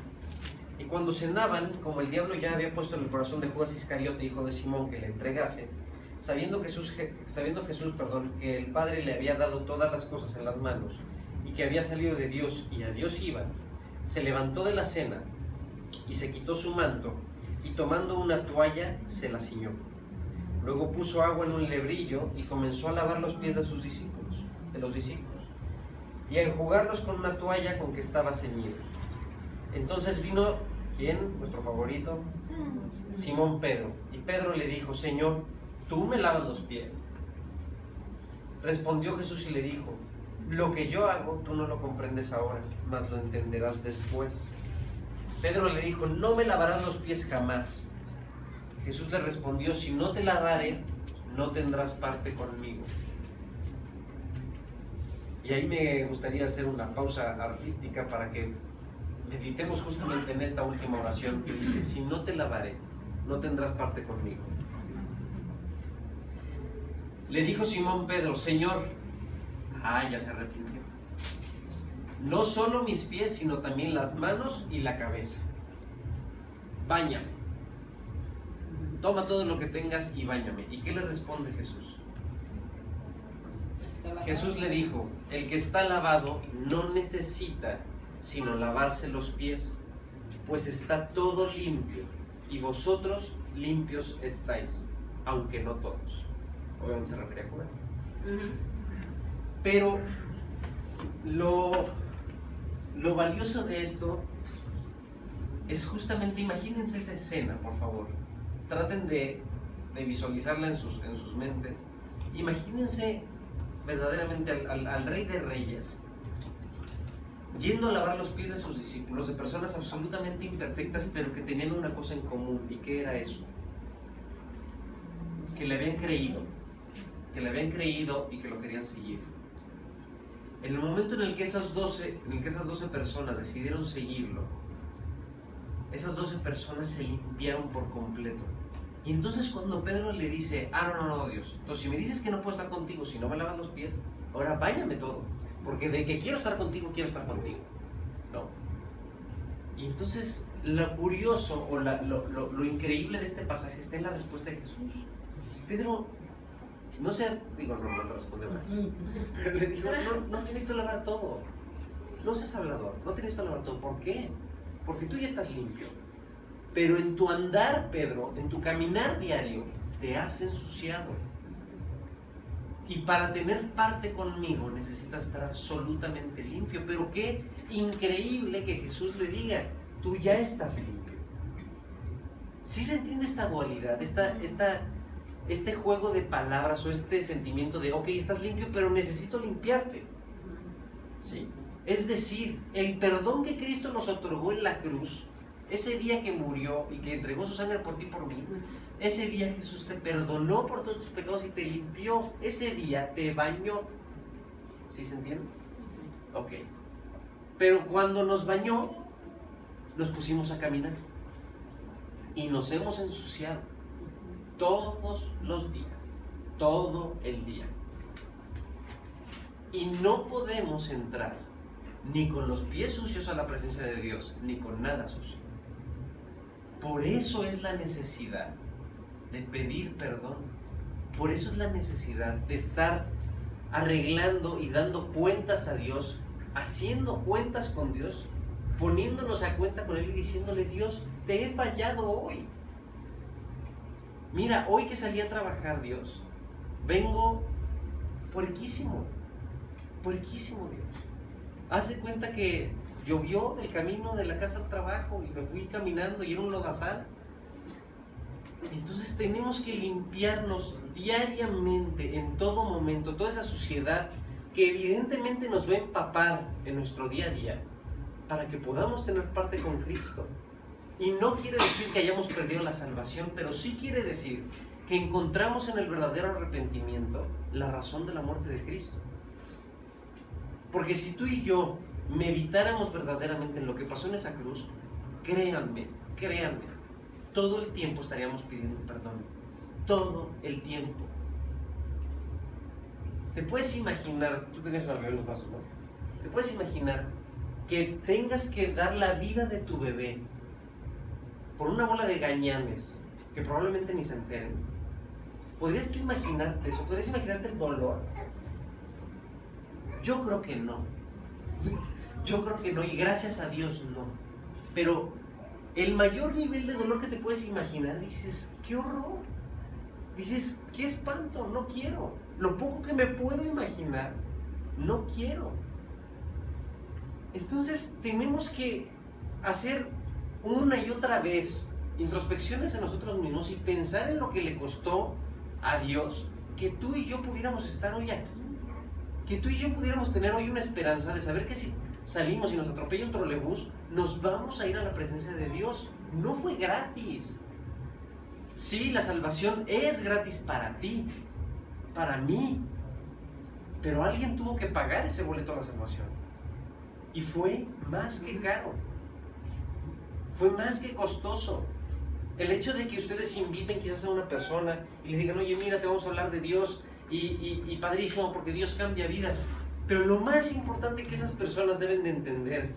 A: Y cuando cenaban, como el diablo ya había puesto en el corazón de Judas Iscariote, hijo de Simón, que le entregase, sabiendo Jesús, que el Padre le había dado todas las cosas en las manos, y que había salido de Dios y a Dios iba, se levantó de la cena, y se quitó su manto, y tomando una toalla, se la ciñó. Luego puso agua en un lebrillo, y comenzó a lavar los pies de los discípulos, y a enjugarlos con una toalla con que estaba ceñido. Entonces vino, ¿quién? Nuestro favorito, Simón Pedro. Y Pedro le dijo: Señor, ¿tú me lavas los pies? Respondió Jesús y le dijo: lo que yo hago tú no lo comprendes ahora, mas lo entenderás después. Pedro le dijo: no me lavarás los pies jamás. Jesús le respondió: si no te lavare, no tendrás parte conmigo. Y ahí me gustaría hacer una pausa artística para que meditemos justamente en esta última oración que dice: si no te lavaré, no tendrás parte conmigo. Le dijo Simón Pedro: Señor, ya se arrepintió, no solo mis pies, sino también las manos y la cabeza. Báñame, toma todo lo que tengas y báñame. ¿Y qué le responde Jesús? Jesús le dijo: el que está lavado no necesita sino lavarse los pies, pues está todo limpio, y vosotros limpios estáis, aunque no todos. Obviamente se refiere a Judas. Pero lo valioso de esto es justamente, imagínense esa escena, por favor. Traten de visualizarla en sus mentes. Imagínense verdaderamente al Rey de Reyes yendo a lavar los pies de sus discípulos, de personas absolutamente imperfectas, pero que tenían una cosa en común. ¿Y qué era eso? Que le habían creído y que lo querían seguir. En el momento en el que esas 12 personas decidieron seguirlo, esas 12 personas se limpiaron por completo. Y entonces cuando Pedro le dice: no, Dios, entonces si me dices que no puedo estar contigo si no me lavas los pies, ahora báñame todo, porque de que quiero estar contigo, ¿no? Y entonces lo curioso o lo increíble de este pasaje está en la respuesta de Jesús. Pedro, no seas, no lo responde mal, pero le dijo: no tienes que lavar todo, no seas hablador, no tienes que lavar todo. ¿Por qué? Porque tú ya estás limpio, pero en tu andar, Pedro, en tu caminar diario, te has ensuciado. Y para tener parte conmigo necesitas estar absolutamente limpio. Pero qué increíble que Jesús le diga: tú ya estás limpio. ¿Sí se entiende esta dualidad, este juego de palabras o este sentimiento de: ok, estás limpio, pero necesito limpiarte? ¿Sí? Es decir, el perdón que Cristo nos otorgó en la cruz, ese día que murió y que entregó su sangre por ti y por mí, Ese día Jesús te perdonó por todos tus pecados y te limpió. Ese día te bañó. ¿Sí se entiende? Ok. Pero cuando nos bañó, nos pusimos a caminar. Y nos hemos ensuciado todos los días. Todo el día. Y no podemos entrar ni con los pies sucios a la presencia de Dios, ni con nada sucio. Por eso es la necesidad de pedir perdón. Por eso es la necesidad de estar arreglando y dando cuentas a Dios, haciendo cuentas con Dios, poniéndonos a cuenta con Él y diciéndole: Dios, te he fallado hoy. Mira, hoy que salí a trabajar, Dios, vengo puerquísimo, Dios. Haz de cuenta que llovió del camino de la casa al trabajo y me fui caminando y era un lodazal. Entonces tenemos que limpiarnos diariamente, en todo momento, toda esa suciedad que evidentemente nos va a empapar en nuestro día a día, para que podamos tener parte con Cristo. Y no quiere decir que hayamos perdido la salvación, pero sí quiere decir que encontramos en el verdadero arrepentimiento la razón de la muerte de Cristo. Porque si tú y yo meditáramos verdaderamente en lo que pasó en esa cruz, créanme, todo el tiempo estaríamos pidiendo perdón. Todo el tiempo. Te puedes imaginar, tú tenías una bebé en los brazos, ¿no? Te puedes imaginar que tengas que dar la vida de tu bebé por una bola de gañanes que probablemente ni se enteren. ¿Podrías tú imaginarte eso? ¿Podrías imaginarte el dolor? Yo creo que no. Yo creo que no, y gracias a Dios no. Pero el mayor nivel de dolor que te puedes imaginar, dices: ¡qué horror! Dices: ¡qué espanto! No quiero. Lo poco que me puedo imaginar, no quiero. Entonces tenemos que hacer una y otra vez introspecciones en nosotros mismos y pensar en lo que le costó a Dios que tú y yo pudiéramos estar hoy aquí. Que tú y yo pudiéramos tener hoy una esperanza de saber que si salimos y nos atropella un trolebús, nos vamos a ir a la presencia de Dios. No fue gratis. Sí, la salvación es gratis para ti, para mí, pero alguien tuvo que pagar ese boleto a la salvación. Y fue más que caro. Fue más que costoso. El hecho de que ustedes inviten quizás a una persona y le digan: oye, mira, te vamos a hablar de Dios, y padrísimo, porque Dios cambia vidas. Pero lo más importante que esas personas deben de entender,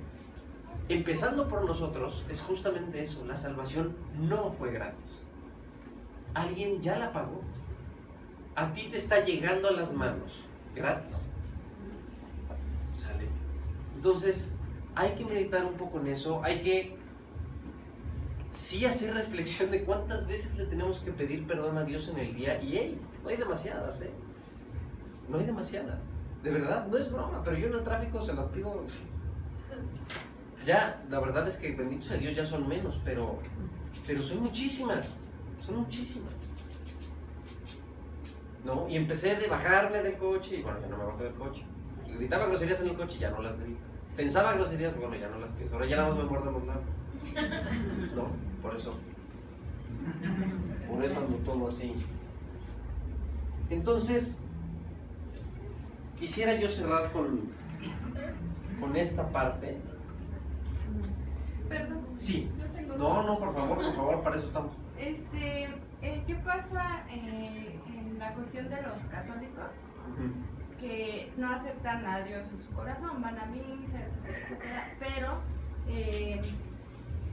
A: empezando por nosotros, es justamente eso: la salvación no fue gratis. Alguien ya la pagó. A ti te está llegando a las manos gratis. ¿Sale? Entonces hay que meditar un poco en eso. Hay que sí hacer reflexión de cuántas veces le tenemos que pedir perdón a Dios en el día. Y hey, no hay demasiadas, no hay demasiadas. De verdad, no es broma, pero yo en el tráfico se las pido. Ya, la verdad es que bendito sea Dios, ya son menos, pero son muchísimas. ¿No? Y empecé de bajarme del coche y bueno, ya no me bajé del coche. Gritaba groserías en el coche, ya no las grito. Pensaba groserías, bueno, ya no las pienso. Ahora ya nada más me muerdo los labios. ¿No? Por eso ando todo así. Entonces, quisiera yo cerrar con esta parte.
C: Perdón.
A: Sí.
C: Yo tengo
A: No, por favor, para eso estamos.
C: ¿Qué pasa en la cuestión de los católicos que no aceptan a Dios en su corazón, van a misa, etcétera, pero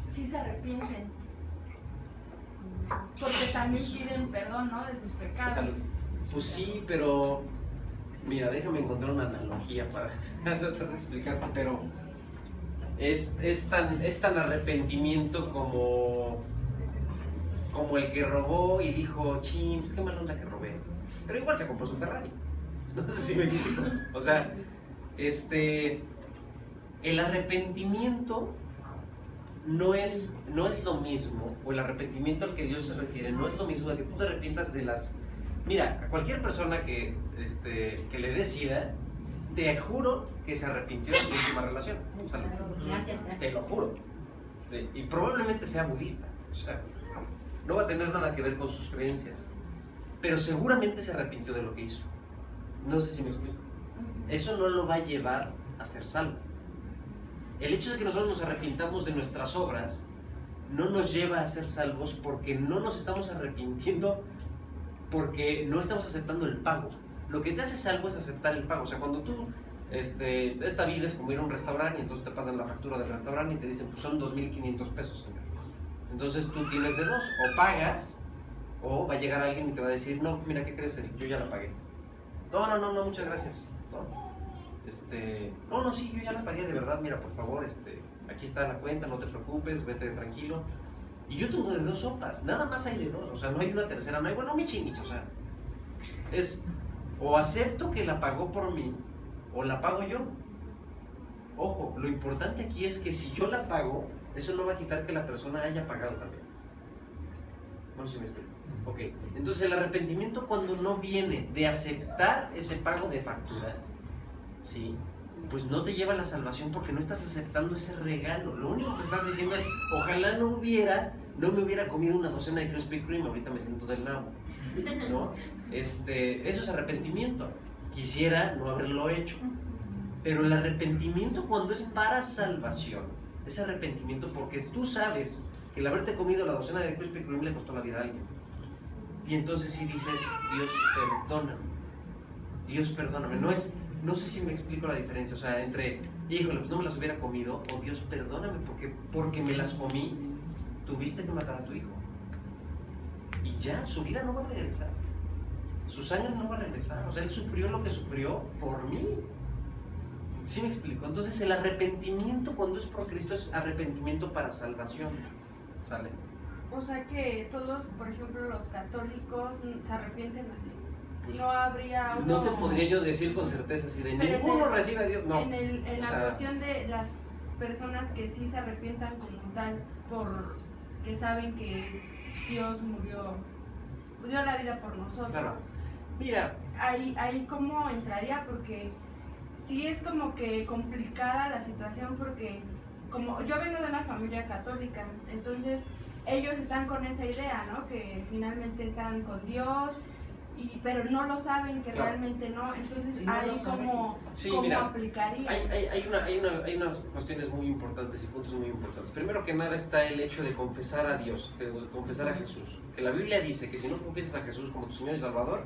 C: sí se arrepienten? Porque también piden perdón, ¿no?, de sus pecados.
A: Pues sí, pero mira, déjame encontrar una analogía para tratar de explicarte, pero es tan arrepentimiento como el que robó y dijo: chin, pues qué mala onda que robé, pero igual se compró su Ferrari. No sé si me explico. O sea, el arrepentimiento no es lo mismo, o el arrepentimiento al que Dios se refiere no es lo mismo de que tú te arrepientas de las... Mira, a cualquier persona que le dé SIDA, te juro que se arrepintió de su última relación. O sea,
B: Gracias.
A: te lo juro. Sí, y probablemente sea budista. O sea, no va a tener nada que ver con sus creencias, pero seguramente se arrepintió de lo que hizo. No sé si me explico. Eso no lo va a llevar a ser salvo. El hecho de que nosotros nos arrepintamos de nuestras obras no nos lleva a ser salvos, porque no nos estamos arrepintiendo, porque no estamos aceptando el pago. Lo que te hace salvo es aceptar el pago. O sea, cuando tú, esta vida es como ir a un restaurante y entonces te pasan la factura del restaurante y te dicen, pues son 2,500 pesos, señor. Entonces tú tienes de dos, o pagas, o va a llegar alguien y te va a decir, no, mira, ¿qué crees, Eric? Yo ya la pagué. No, muchas gracias. No, sí, yo ya la pagué, de verdad, mira, por favor, aquí está la cuenta, no te preocupes, vete tranquilo. Y yo tengo de dos sopas, nada más hay de dos, o sea, no hay una tercera, no hay, bueno, michi, o sea, es, o acepto que la pagó por mí, o la pago yo. Ojo, lo importante aquí es que si yo la pago, eso no va a quitar que la persona haya pagado también. No sé si me explico. Ok, entonces el arrepentimiento, cuando no viene de aceptar ese pago de factura, ¿sí?, pues no te lleva a la salvación, porque no estás aceptando ese regalo. Lo único que estás diciendo es, ojalá no me hubiera comido una docena de Krispy Kreme, ahorita me siento del nabo, ¿no? Eso es arrepentimiento. Quisiera no haberlo hecho. Pero el arrepentimiento, cuando es para salvación, es arrepentimiento porque tú sabes que el haberte comido la docena de Krispy Kreme le costó la vida a alguien. Y entonces sí dices, Dios perdóname. No sé si me explico la diferencia, o sea, entre, híjole, pues no me las hubiera comido, o Dios perdóname porque me las comí, tuviste que matar a tu hijo. Y ya, su vida no va a regresar, su sangre no va a regresar, o sea, él sufrió lo que sufrió por mí. ¿Sí me explico? Entonces el arrepentimiento, cuando es por Cristo, es arrepentimiento para salvación, ¿sale?
C: O sea que todos, por ejemplo, los católicos se arrepienten así.
A: Pues,
C: no habría
A: no te podría yo decir con certeza si de
C: pero
A: ninguno recibe a Dios, no.
C: En la
A: sea,
C: cuestión de las personas que sí se arrepientan como tal, porque saben que Dios dio la vida por nosotros.
A: Claro. Mira,
C: Ahí cómo entraría, porque sí es como que complicada la situación, porque como yo vengo de una familia católica, entonces ellos están con esa idea, ¿no? Que finalmente están con Dios, pero no lo saben, que
A: claro,
C: realmente no. Entonces
B: no
C: ahí
B: lo saben.
C: cómo
A: mira,
C: aplicaría.
A: hay unas cuestiones muy importantes y puntos muy importantes. Primero que nada está el hecho de confesar a Dios, de confesar a Jesús. Que la Biblia dice que si no confiesas a Jesús como tu Señor y Salvador,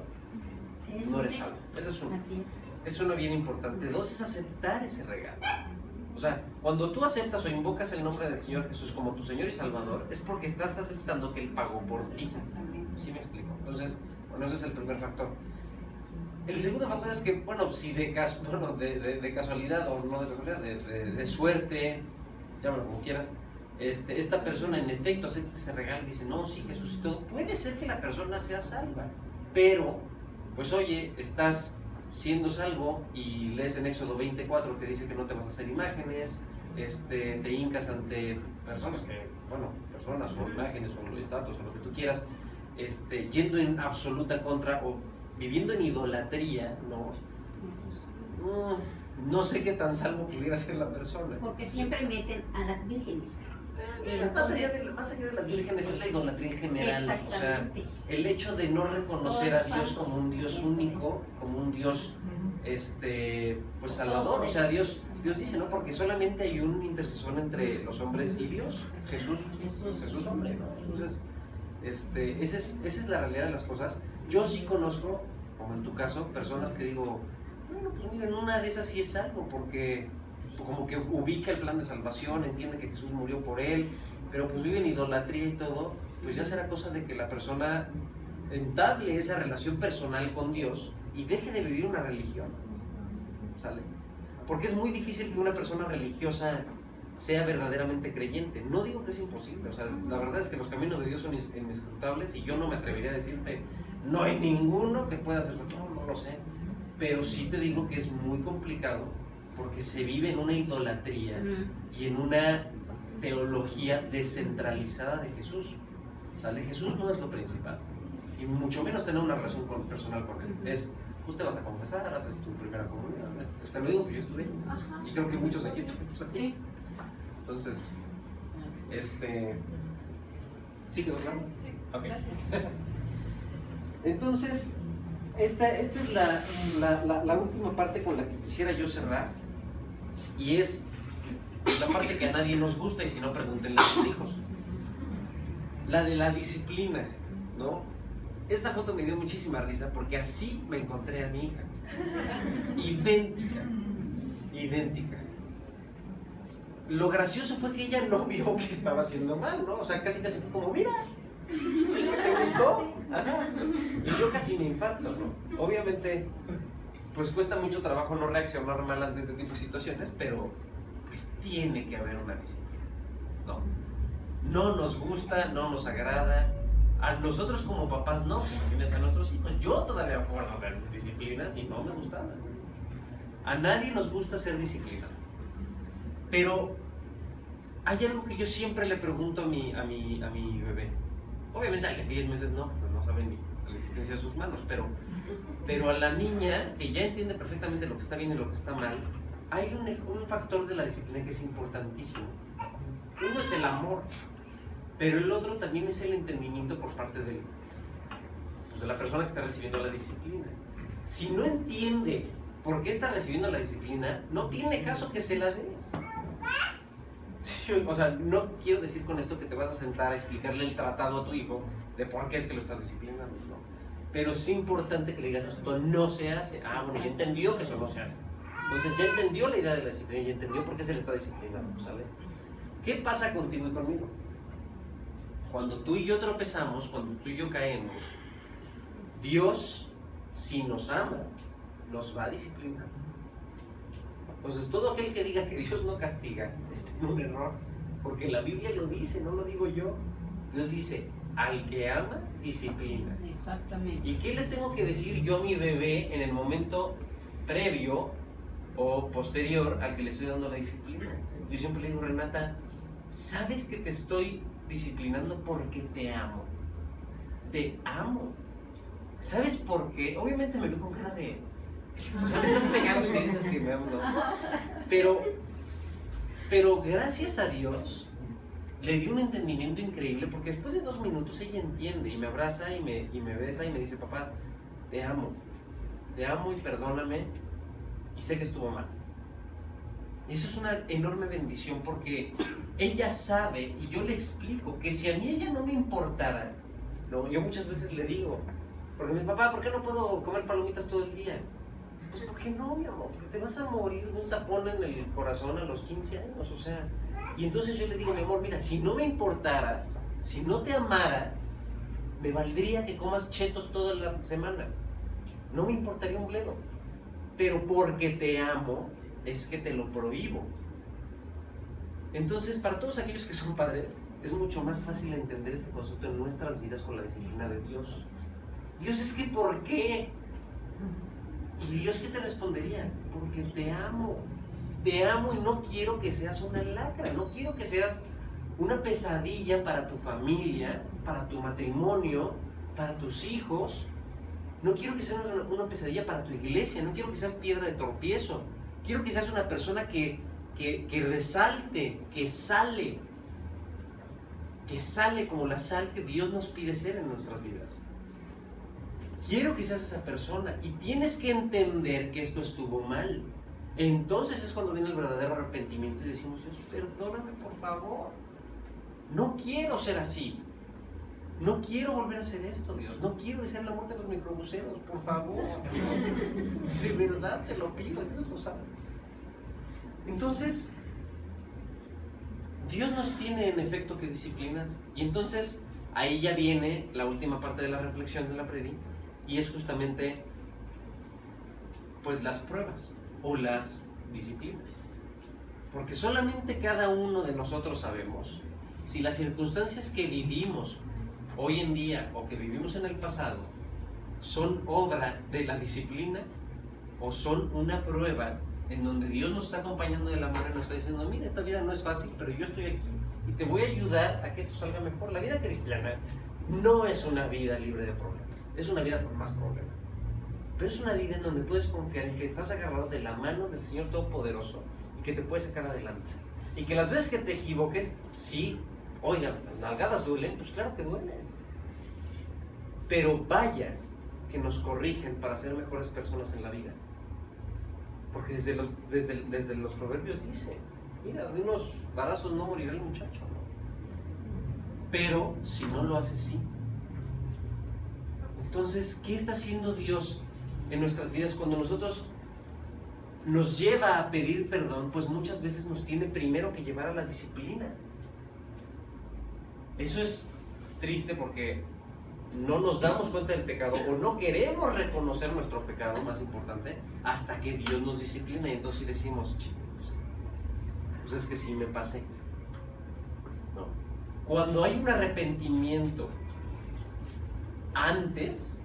B: Eso
A: no eres
B: sí.
A: salvo. Eso es uno.
B: Así es.
A: Es uno bien importante. Dos, es aceptar ese regalo. O sea, cuando tú aceptas o invocas el nombre del Señor Jesús como tu Señor y Salvador, es porque estás aceptando que Él pagó por ti. ¿Sí me explico? Entonces, bueno, ese es el primer factor. El segundo factor es que, bueno, si de casualidad o no de casualidad, de suerte, llámalo como quieras, esta persona en efecto acepta ese regalo y dice, no, sí, Jesús y todo, puede ser que la persona sea salva, pero, pues oye, estás siendo salvo y lees en Éxodo 24 que dice que no te vas a hacer imágenes, te hincas ante personas o imágenes o estatuas o lo que tú quieras, yendo en absoluta contra o viviendo en idolatría, no sé qué tan salvo pudiera ser la persona.
B: Porque siempre meten a las vírgenes.
A: Más allá de las vírgenes es la idolatría en general. O sea,
B: Exactamente.
A: el hecho de no reconocer a Dios como un Dios único, como un Dios pues salvador. O sea, Dios dice, ¿no? Porque solamente hay un intercesor entre los hombres y Dios, Jesús hombre, ¿no? Entonces, esa es la realidad de las cosas. Yo sí conozco, como en tu caso, personas que digo, bueno, pues miren, una de esas sí es salvo, porque como que ubica el plan de salvación, entiende que Jesús murió por él, pero pues vive en idolatría y todo, pues ya será cosa de que la persona entable esa relación personal con Dios y deje de vivir una religión, ¿sale? Porque es muy difícil que una persona religiosa sea verdaderamente creyente. No digo que es imposible, o sea, la verdad es que los caminos de Dios son inescrutables y yo no me atrevería a decirte, no hay ninguno que pueda hacer eso, no lo sé, pero sí te digo que es muy complicado porque se vive en una idolatría y en una teología descentralizada de Jesús. ¿Sale? Jesús no es lo principal, y mucho menos tener una relación personal con él. Es, pues te vas a confesar, haces tu primera comunión. Te lo digo, pues yo estuve, y creo que muchos de aquí estuvimos así.
C: Sí.
A: Entonces, ¿sí quedó claro?
C: Sí.
A: Ok.
C: Gracias.
A: Entonces, esta es la última parte con la que quisiera yo cerrar, y es la parte que a nadie nos gusta, y si no, pregúntenle a sus hijos. La de la disciplina, ¿no? Esta foto me dio muchísima risa porque así me encontré a mi hija. Idéntica, idéntica. Lo gracioso fue que ella no vio que estaba haciendo mal, ¿no? O sea, casi fue como, mira, ¿te gustó? Ajá. Y yo casi me infarto, ¿no? Obviamente, pues cuesta mucho trabajo no reaccionar mal ante este tipo de situaciones, pero pues tiene que haber una disciplina, ¿no? No nos gusta, no nos agrada. A nosotros como papás no, si imagínense a nuestros hijos. Yo todavía puedo ver mis disciplinas y no me gustaban. A nadie nos gusta ser disciplinado. Pero hay algo que yo siempre le pregunto a mi bebé. Obviamente al de 10 meses no, porque no sabe ni la existencia de sus manos, pero a la niña, que ya entiende perfectamente lo que está bien y lo que está mal, hay un factor de la disciplina que es importantísimo. Uno es el amor, pero el otro también es el entendimiento por parte de la persona que está recibiendo la disciplina. Si no entiende por qué está recibiendo la disciplina, no tiene caso que se la des. Sí, o sea, no quiero decir con esto que te vas a sentar a explicarle el tratado a tu hijo de por qué es que lo estás disciplinando, ¿no? Pero es importante que le digas, esto no se hace. Ah, bueno, ya entendió que eso no se hace. Entonces ya entendió la idea de la disciplina, ya entendió por qué se le está disciplinando, ¿sale? ¿Qué pasa contigo y conmigo? Cuando tú y yo tropezamos, cuando tú y yo caemos, Dios, si nos ama, nos va a disciplinar. Entonces todo aquel que diga que Dios no castiga está en un error, porque la Biblia lo dice, no lo digo yo. Dios dice, al que ama, disciplina.
B: Exactamente.
A: ¿Y qué le tengo que decir yo a mi bebé en el momento previo o posterior al que le estoy dando la disciplina? Yo siempre le digo, Renata, ¿sabes que te estoy disciplinando porque te amo? Te amo. ¿Sabes por qué? Obviamente me veo con cara de... O sea, me estás pegando y me dices que me amo, ¿no? Pero gracias a Dios le di un entendimiento increíble, porque después de 2 minutos ella entiende y me abraza y me besa y me dice, papá, te amo y perdóname y sé que estuvo mal. Y eso es una enorme bendición, porque ella sabe, y yo le explico que si a mí ella no me importara, ¿no? Yo muchas veces le digo, porque mi papá, ¿por qué no puedo comer palomitas todo el día? Pues ¿por qué no, mi amor? Porque te vas a morir de un tapón en el corazón a los 15 años, o sea. Y entonces yo le digo, mi amor, mira, si no me importaras, si no te amara, me valdría que comas chetos toda la semana. No me importaría un bledo. Pero porque te amo, es que te lo prohíbo. Entonces, para todos aquellos que son padres, es mucho más fácil entender este concepto en nuestras vidas con la disciplina de Dios. Dios, es que ¿por qué? ¿Y Dios qué te respondería? Porque te amo y no quiero que seas una lacra, no quiero que seas una pesadilla para tu familia, para tu matrimonio, para tus hijos. No quiero que seas una pesadilla para tu iglesia, no quiero que seas piedra de tropiezo. Quiero que seas una persona que resalte, que sale como la sal que Dios nos pide ser en nuestras vidas. Quiero que seas esa persona, y tienes que entender que esto estuvo mal. Entonces es cuando viene el verdadero arrepentimiento y decimos, Dios, perdóname por favor. No quiero ser así. No quiero volver a hacer esto, Dios. No quiero desear la muerte de los microbuseros, por favor. De verdad se lo pido, Dios lo sabe. Entonces, Dios nos tiene en efecto que disciplinar. Y entonces, ahí ya viene la última parte de la reflexión de la predi, y es justamente, pues, las pruebas o las disciplinas. Porque solamente cada uno de nosotros sabemos si las circunstancias que vivimos hoy en día o que vivimos en el pasado son obra de la disciplina o son una prueba en donde Dios nos está acompañando de la mano y nos está diciendo, mira, esta vida no es fácil, pero yo estoy aquí y te voy a ayudar a que esto salga mejor. La vida cristiana no es una vida libre de problemas, es una vida con más problemas, pero es una vida en donde puedes confiar en que estás agarrado de la mano del Señor Todopoderoso y que te puede sacar adelante. Y que las veces que te equivoques, sí, oigan, las nalgadas duelen, pues claro que duelen. pero vaya que nos corrigen para ser mejores personas en la vida. Porque desde los proverbios dice, mira, de unos varazos no morirá el muchacho, ¿no? Pero si no lo hace, sí. Entonces, ¿qué está haciendo Dios en nuestras vidas cuando nosotros nos lleva a pedir perdón? Pues muchas veces nos tiene primero que llevar a la disciplina. Eso es triste porque no nos damos cuenta del pecado o no queremos reconocer nuestro pecado, más importante, hasta que Dios nos disciplina, y entonces sí decimos, pues es que sí me pasé. No. Cuando hay un arrepentimiento antes,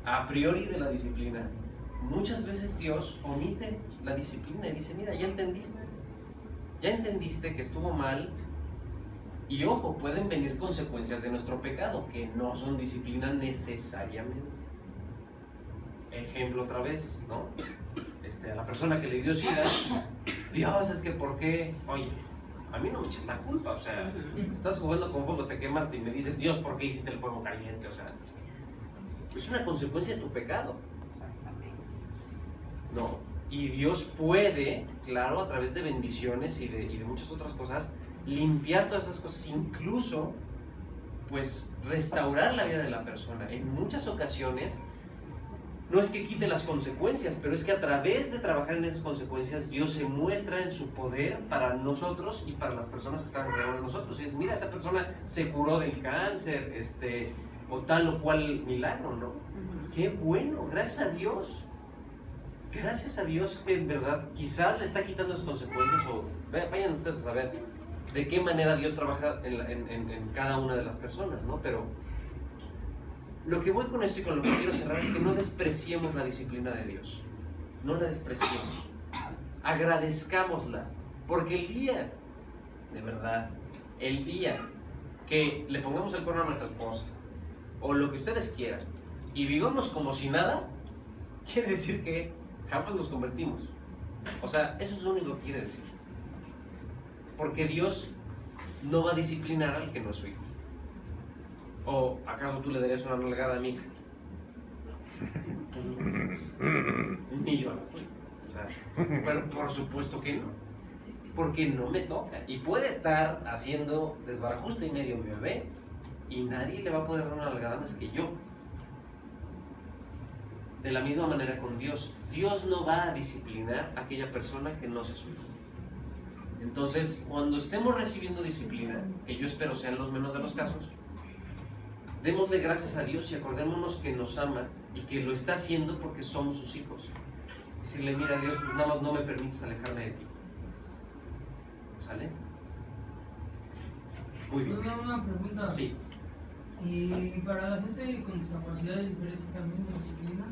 A: a priori de la disciplina, muchas veces Dios omite la disciplina y dice, mira, ya entendiste que estuvo mal. Y ojo, pueden venir consecuencias de nuestro pecado que no son disciplina necesariamente. Ejemplo otra vez, ¿no? A la persona que le dio SIDA, Dios, es que ¿por qué? Oye, a mí no me eches la culpa, o sea, estás jugando con fuego, te quemaste y me dices, Dios, ¿por qué hiciste el fuego caliente? O sea, es una consecuencia de tu pecado. No, y Dios puede, claro, a través de bendiciones y de muchas otras cosas, limpiar todas esas cosas, incluso pues restaurar la vida de la persona. En muchas ocasiones no es que quite las consecuencias, pero es que a través de trabajar en esas consecuencias Dios se muestra en su poder para nosotros y para las personas que están alrededor de nosotros. Y es, mira, esa persona se curó del cáncer, o tal o cual milagro, ¿no? Qué bueno, gracias a Dios. Gracias a Dios que en verdad quizás le está quitando las consecuencias, o vayan ustedes a saber de qué manera Dios trabaja en cada una de las personas, ¿no? Pero lo que voy con esto y con lo que quiero cerrar es que no despreciemos la disciplina de Dios. No la despreciemos. Agradezcámosla. Porque el día, de verdad, el día que le pongamos el cuerno a nuestra esposa, o lo que ustedes quieran, y vivamos como si nada, quiere decir que jamás nos convertimos. O sea, eso es lo único que quiere decir. Porque Dios no va a disciplinar al que no es su hijo. ¿O acaso tú le darías una nalgada a mi hija? Pues, ni yo. O sea, pero por supuesto que no. Porque no me toca. Y puede estar haciendo desbarajuste y medio mi bebé, y nadie le va a poder dar una nalgada más que yo. De la misma manera con Dios. Dios no va a disciplinar a aquella persona que no sea su hijo. Entonces, cuando estemos recibiendo disciplina, que yo espero sean los menos de los casos, démosle gracias a Dios y acordémonos que nos ama y que lo está haciendo porque somos sus hijos. Decirle, mira Dios, pues nada más no me permites alejarme de ti. ¿Sale? Muy bien.
F: Una pregunta.
A: Sí.
F: ¿Y para la gente con discapacidades diferentes también es disciplina?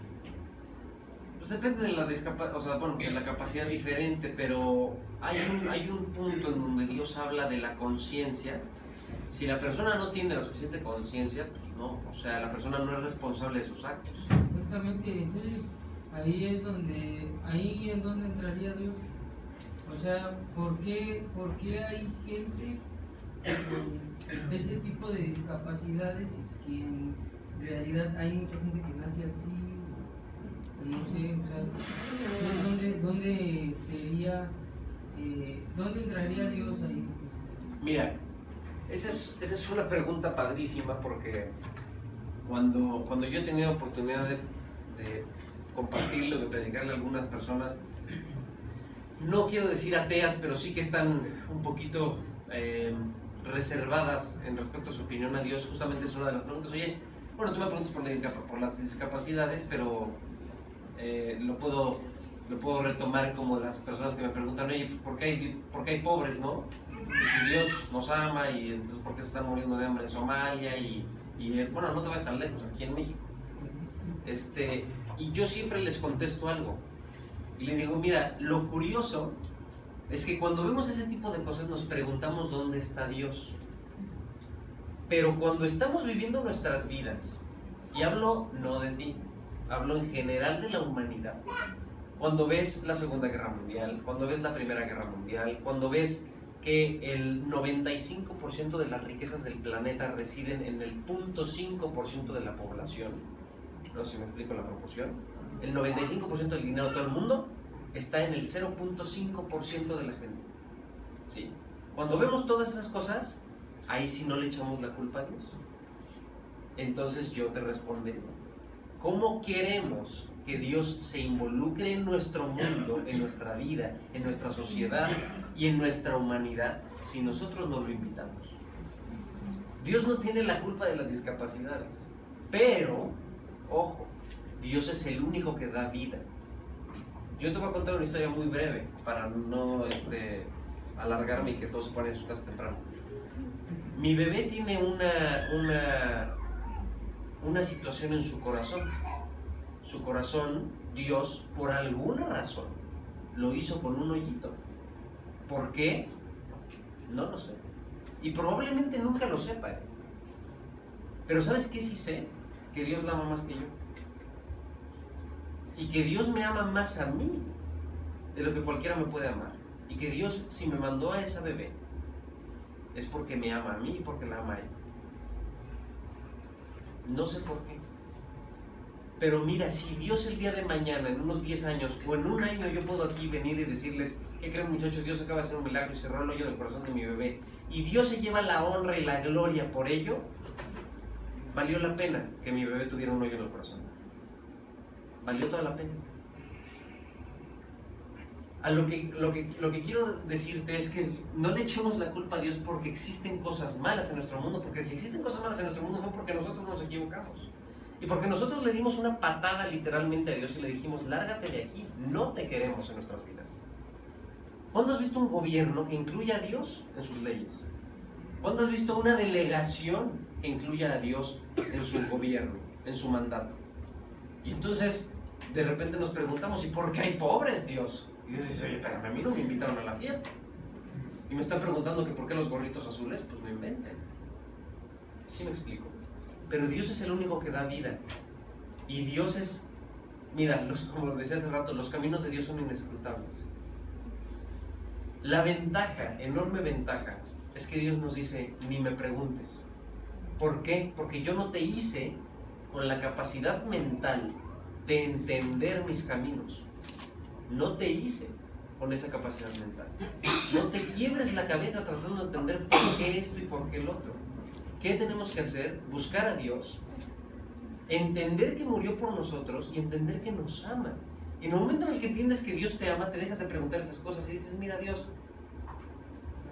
A: Pues depende de la discapacidad, o sea, bueno, de la capacidad diferente, pero hay un punto en donde Dios habla de la conciencia. Si la persona no tiene la suficiente conciencia, pues no, o sea, la persona no es responsable de sus actos.
F: Exactamente, entonces ahí es donde entraría Dios. O sea, ¿por qué hay gente con ese tipo de discapacidades si en realidad hay mucha gente que nace así? No sé, o sea, ¿dónde sería, dónde entraría Dios ahí?
A: Mira, esa es una pregunta padrísima, porque cuando yo he tenido oportunidad de compartirlo, de predicarle a algunas personas, no quiero decir ateas, pero sí que están un poquito reservadas en respecto a su opinión a Dios. Justamente es una de las preguntas. Oye, bueno, tú me preguntas por las discapacidades, pero lo puedo retomar como las personas que me preguntan, oye, pues ¿por qué hay pobres, no? Pues si Dios nos ama, y entonces ¿por qué se están muriendo de hambre en Somalia? Y bueno, no te vayas tan lejos, aquí en México. Y yo siempre les contesto algo. Y les digo, mira, lo curioso es que cuando vemos ese tipo de cosas nos preguntamos dónde está Dios. Pero cuando estamos viviendo nuestras vidas, y hablo no de ti, hablo en general de la humanidad, cuando ves la Segunda Guerra Mundial, cuando ves la Primera Guerra Mundial, cuando ves que el 95% de las riquezas del planeta residen en el 0.5% de la población. No sé si me explico la proporción. El 95% del dinero de todo el mundo está en el 0.5% de la gente. ¿Sí? Cuando vemos todas esas cosas, ahí sí no le echamos la culpa a Dios. Entonces yo te responderé, ¿cómo queremos que Dios se involucre en nuestro mundo, en nuestra vida, en nuestra sociedad y en nuestra humanidad si nosotros no lo invitamos? Dios no tiene la culpa de las discapacidades, pero, ojo, Dios es el único que da vida. Yo te voy a contar una historia muy breve para no alargarme y que todos se ponen en sus casas temprano. Mi bebé tiene una situación en su corazón. Su corazón, Dios, por alguna razón, lo hizo con un hoyito. ¿Por qué? No lo sé. Y probablemente nunca lo sepa. Pero ¿sabes qué sí sé? Que Dios la ama más que yo. Y que Dios me ama más a mí de lo que cualquiera me puede amar. Y que Dios, si me mandó a esa bebé, es porque me ama a mí y porque la ama a ella. No sé por qué. Pero mira, si Dios el día de mañana, en unos 10 años o en un año, yo puedo aquí venir y decirles, ¿qué creen, muchachos? Dios acaba de hacer un milagro y cerró el hoyo del corazón de mi bebé. Y Dios se lleva la honra y la gloria por ello. Valió la pena que mi bebé tuviera un hoyo en el corazón. Valió toda la pena. Lo que quiero decirte es que no le echemos la culpa a Dios porque existen cosas malas en nuestro mundo, porque si existen cosas malas en nuestro mundo fue porque nosotros nos equivocamos. Y porque nosotros le dimos una patada literalmente a Dios y le dijimos, lárgate de aquí, no te queremos en nuestras vidas. ¿Cuándo has visto un gobierno que incluya a Dios en sus leyes? ¿Cuándo has visto una delegación que incluya a Dios en su gobierno, en su mandato? Y entonces, de repente nos preguntamos, ¿y por qué hay pobres, Dios? Y Dios dice, oye, espérame, a mí no me invitaron a la fiesta. Y me están preguntando que por qué los gorritos azules, pues no inventen. ¿Sí me explico? Pero Dios es el único que da vida. Y Dios es, mira, como decía hace rato, los caminos de Dios son inescrutables. La ventaja, enorme ventaja, es que Dios nos dice, ni me preguntes. ¿Por qué? Porque yo no te hice con la capacidad mental de entender mis caminos. No te hice con esa capacidad mental. No te quiebres la cabeza tratando de entender por qué esto y por qué el otro. ¿Qué tenemos que hacer? Buscar a Dios, entender que murió por nosotros y entender que nos ama. Y en el momento en el que entiendes que Dios te ama, te dejas de preguntar esas cosas y dices, mira Dios,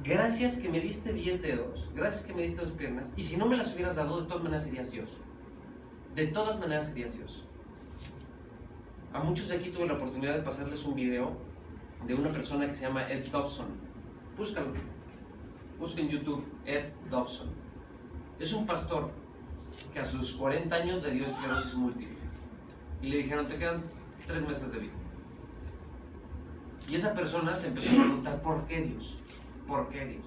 A: gracias que me diste 10 dedos, gracias que me diste 2 piernas, y si no me las hubieras dado, de todas maneras serías Dios. De todas maneras serías Dios. A muchos de aquí tuve la oportunidad de pasarles un video de una persona que se llama Ed Dobson. Búscalo. Busca en YouTube Ed Dobson. Es un pastor que a sus 40 años le dio esclerosis múltiple. Y le dijeron, te quedan 3 meses de vida. Y esa persona se empezó a preguntar, ¿por qué Dios? ¿Por qué Dios?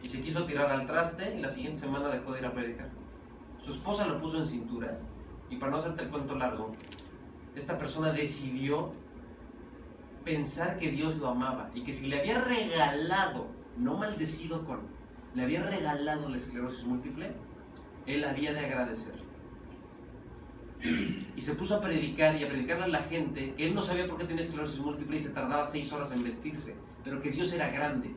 A: Y se quiso tirar al traste y la siguiente semana dejó de ir a predicar. Su esposa lo puso en cintura y para no hacerte el cuento largo, esta persona decidió pensar que Dios lo amaba y que si le había regalado, no maldecido le había regalado la esclerosis múltiple, él había de agradecer. Y se puso a predicar y a predicarle a la gente que él no sabía por qué tenía esclerosis múltiple y se tardaba 6 horas en vestirse, pero que Dios era grande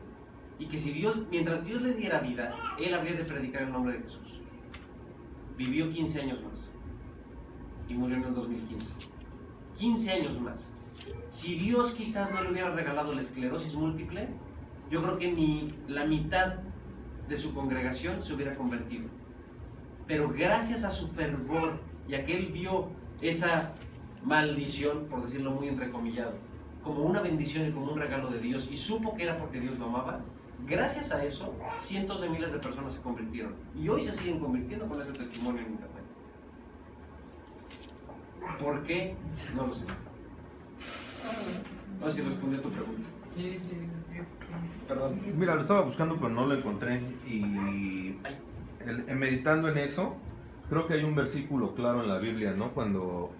A: y que si Dios, mientras Dios le diera vida, él habría de predicar el nombre de Jesús. Vivió 15 años más y murió en el 2015. 15 años más. Si Dios quizás no le hubiera regalado la esclerosis múltiple, yo creo que ni la mitad de su congregación se hubiera convertido. Pero gracias a su fervor y a que él vio esa maldición, por decirlo muy entrecomillado, como una bendición y como un regalo de Dios, y supo que era porque Dios lo amaba, gracias a eso, cientos de miles de personas se convirtieron. Y hoy se siguen convirtiendo con ese testimonio en internet. ¿Por qué? No lo sé. No sé si respondí a tu pregunta. Perdón.
D: Mira, lo estaba buscando pero no lo encontré y meditando en eso, creo que hay un versículo claro en la Biblia, ¿no? Cuando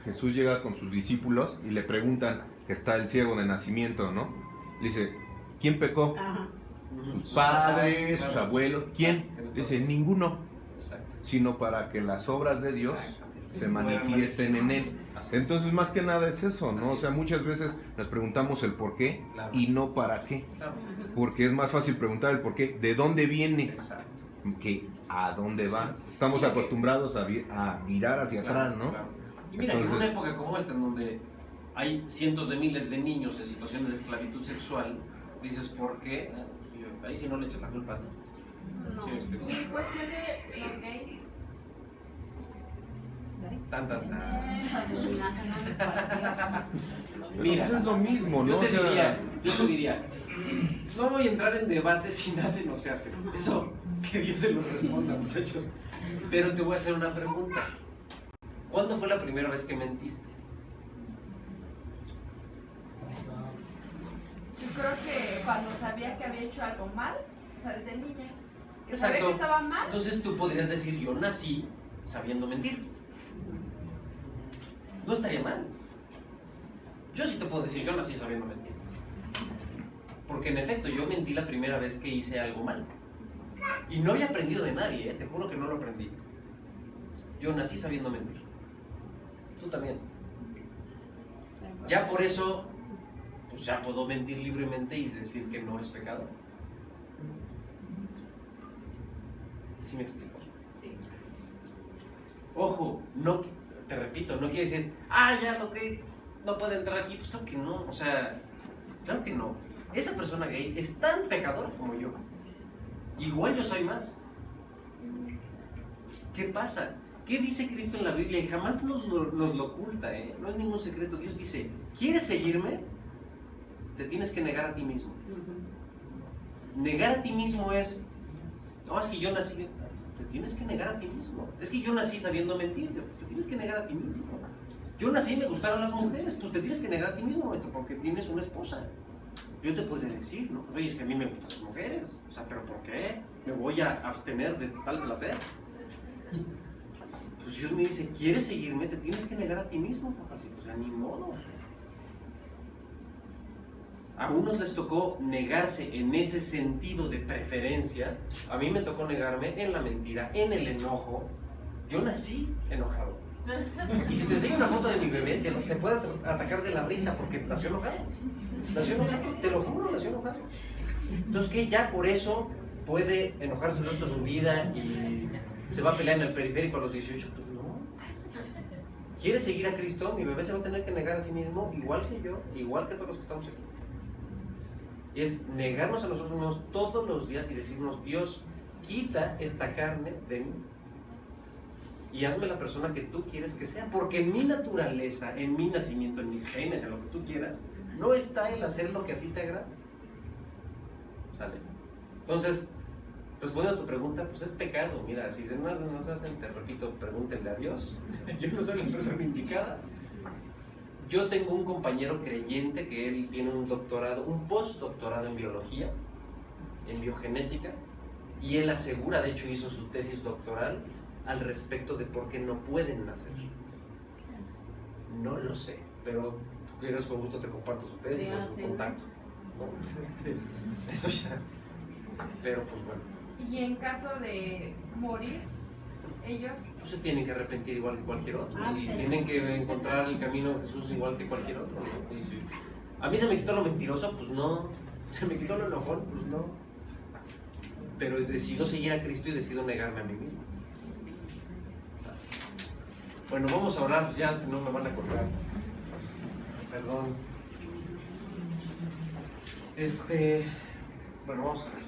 D: Jesús llega con sus discípulos y le preguntan que está el ciego de nacimiento, ¿no? Le dice, ¿quién pecó?
B: Ajá.
D: sus padres,
A: Claro.
D: sus abuelos. ¿Quién?
A: Que nos
D: Dice,
A: conocen.
D: ninguno,
A: Exacto.
D: sino para que las obras de Dios
A: Exactamente.
D: se manifiesten en él.
A: Así es.
D: Entonces, más que nada es eso, ¿no?
A: Así
D: O sea,
A: es.
D: muchas veces nos preguntamos el por qué
A: Claro.
D: y no para qué.
A: Claro.
D: Porque es más fácil preguntar el por qué, de dónde viene,
A: Exacto.
D: que a dónde va.
A: Sí.
D: Estamos
A: Sí, que-
D: acostumbrados a mirar hacia
A: Claro,
D: atrás, ¿no?
A: claro. Y mira, que en
D: Entonces-
A: una época como esta, en donde hay cientos de miles de niños en situaciones de esclavitud sexual, dices, ¿por qué? Ah, pues, ahí sí no le echas la culpa, ¿no? Sí, me explico.
C: Y en cuestión de los gays,
A: Tantas.
B: Esa abominación para
A: Mira,
D: Pues es lo mismo, ¿no?
A: Yo
D: O
A: te
D: sea,
A: diría, no voy a entrar en debate si nace o no se hace. Eso, que Dios se lo responda, muchachos. Pero te voy a hacer una pregunta. ¿Cuándo fue la primera vez que mentiste?
C: yo creo que cuando sabía que había hecho algo mal, o sea, desde niña, que sabía
A: Exacto.
C: que estaba mal,
A: Entonces tú podrías decir, yo nací sabiendo mentir. No estaría mal. Yo sí te puedo decir, yo nací sabiendo mentir. Porque en efecto, yo mentí la primera vez que hice algo mal. Y no había aprendido de nadie, te juro que no lo aprendí. Yo nací sabiendo mentir. Tú también. Ya por eso, pues ya puedo mentir libremente y decir que no es pecado. ¿Sí me explico?
C: sí.
A: Ojo, no, te repito, no quiere decir, ya los gays no pueden entrar aquí. Pues claro que no, o sea, claro que no. Esa persona gay es tan pecadora como yo. Igual yo soy más. ¿Qué pasa? ¿Qué dice Cristo en la Biblia? Y jamás nos lo oculta, ¿eh? No es ningún secreto. Dios dice, ¿quieres seguirme? Te tienes que negar a ti mismo. Negar a ti mismo es, no, es que yo nací, te tienes que negar a ti mismo. Es que yo nací sabiendo mentir, te tienes que negar a ti mismo. Yo nací y me gustaron las mujeres, pues te tienes que negar a ti mismo esto, porque tienes una esposa. Yo te podría decir, ¿no? Oye, es que a mí me gustan las mujeres, o sea, ¿pero por qué? ¿Me voy a abstener de tal placer? Pues Dios me dice, ¿quieres seguirme? Te tienes que negar a ti mismo, papacito, o sea, ni modo. A unos les tocó negarse en ese sentido de preferencia, a mí me tocó negarme en la mentira, en el enojo. Yo nací enojado. Y si te enseño una foto de mi bebé, te puedes atacar de la risa porque nació enojado. Nació enojado, te lo juro, nació enojado. Entonces, ¿qué? Ya por eso puede enojarse el resto de su vida y se va a pelear en el periférico a los 18. Pues no. ¿Quiere seguir a Cristo? Mi bebé se va a tener que negar a sí mismo, igual que yo, igual que todos los que estamos aquí. Es negarnos a nosotros mismos todos los días y decirnos, Dios, quita esta carne de mí y hazme la persona que tú quieres que sea, porque en mi naturaleza, en mi nacimiento, en mis genes, en lo que tú quieras, no está el hacer lo que a ti te agrada. ¿Sale? Entonces, respondiendo a tu pregunta, pues es pecado. Mira, si no se hacen, te repito, pregúntenle a Dios. Yo no soy la persona indicada. Yo tengo un compañero creyente que él tiene un doctorado, un postdoctorado en biología, en biogenética, y él asegura, de hecho hizo su tesis doctoral al respecto de por qué no pueden nacer. No lo sé, pero tú quieres, con gusto te comparto su tesis
B: Sí,
A: o su
B: sí.
A: contacto, ¿no? Eso ya. Pero pues bueno,
C: Y en caso de morir, ellos,
A: no se tienen que arrepentir igual que cualquier otro y
B: Pero-
A: tienen que encontrar el camino de Jesús igual que cualquier otro, ¿no? Y si a mí se me quitó lo mentiroso, pues no. Se me quitó lo enojón, pues no. Pero decido seguir a Cristo y decido negarme a mí mismo. Bueno, vamos a orar ya, si no me van a colgar. Perdón. Bueno, vamos a ver.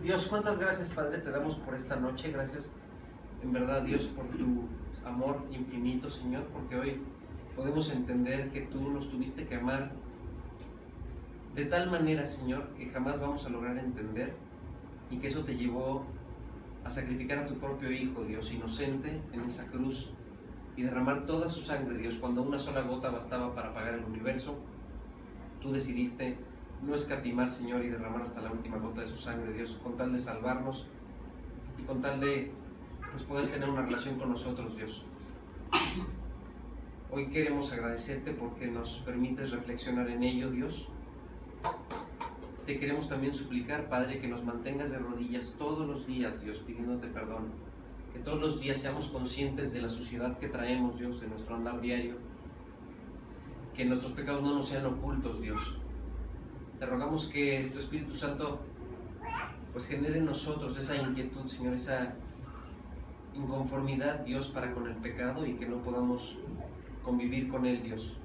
A: Dios, cuántas gracias, Padre, te damos por esta noche. Gracias, en verdad, Dios, por tu amor infinito, Señor, porque hoy podemos entender que tú nos tuviste que amar de tal manera, Señor, que jamás vamos a lograr entender, y que eso te llevó a sacrificar a tu propio Hijo, Dios, inocente, en esa cruz, y derramar toda su sangre, Dios, cuando una sola gota bastaba para pagar el universo. Tú decidiste no escatimar, Señor, y derramar hasta la última gota de su sangre, Dios, con tal de salvarnos y con tal de pues, poder tener una relación con nosotros, Dios. Hoy queremos agradecerte porque nos permites reflexionar en ello, Dios. te queremos también suplicar, Padre, que nos mantengas de rodillas todos los días, Dios, pidiéndote perdón. Que todos los días seamos conscientes de la suciedad que traemos, Dios, de nuestro andar diario. Que nuestros pecados no nos sean ocultos, Dios. Te rogamos que tu Espíritu Santo pues genere en nosotros esa inquietud, Señor, esa inconformidad, Dios, para con el pecado y que no podamos convivir con él, Dios.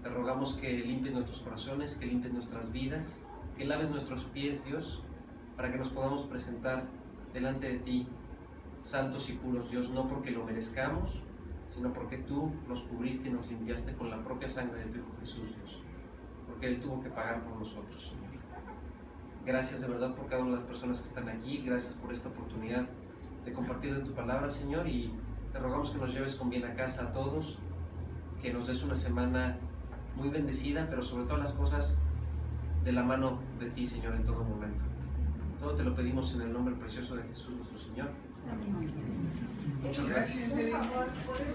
A: Te rogamos que limpies nuestros corazones, que limpies nuestras vidas, que laves nuestros pies, Dios, para que nos podamos presentar delante de ti, santos y puros, Dios, no porque lo merezcamos, sino porque tú nos cubriste y nos limpiaste con la propia sangre de tu Hijo Jesús, Dios, porque Él tuvo que pagar por nosotros, Señor. Gracias de verdad por cada una de las personas que están aquí, gracias por esta oportunidad de compartir de tu palabra, Señor, y te rogamos que nos lleves con bien a casa a todos, que nos des una semana muy bendecida, pero sobre todas las cosas de la mano de ti, Señor, en todo momento. Todo te lo pedimos en el nombre precioso de Jesús nuestro Señor. Muchas gracias.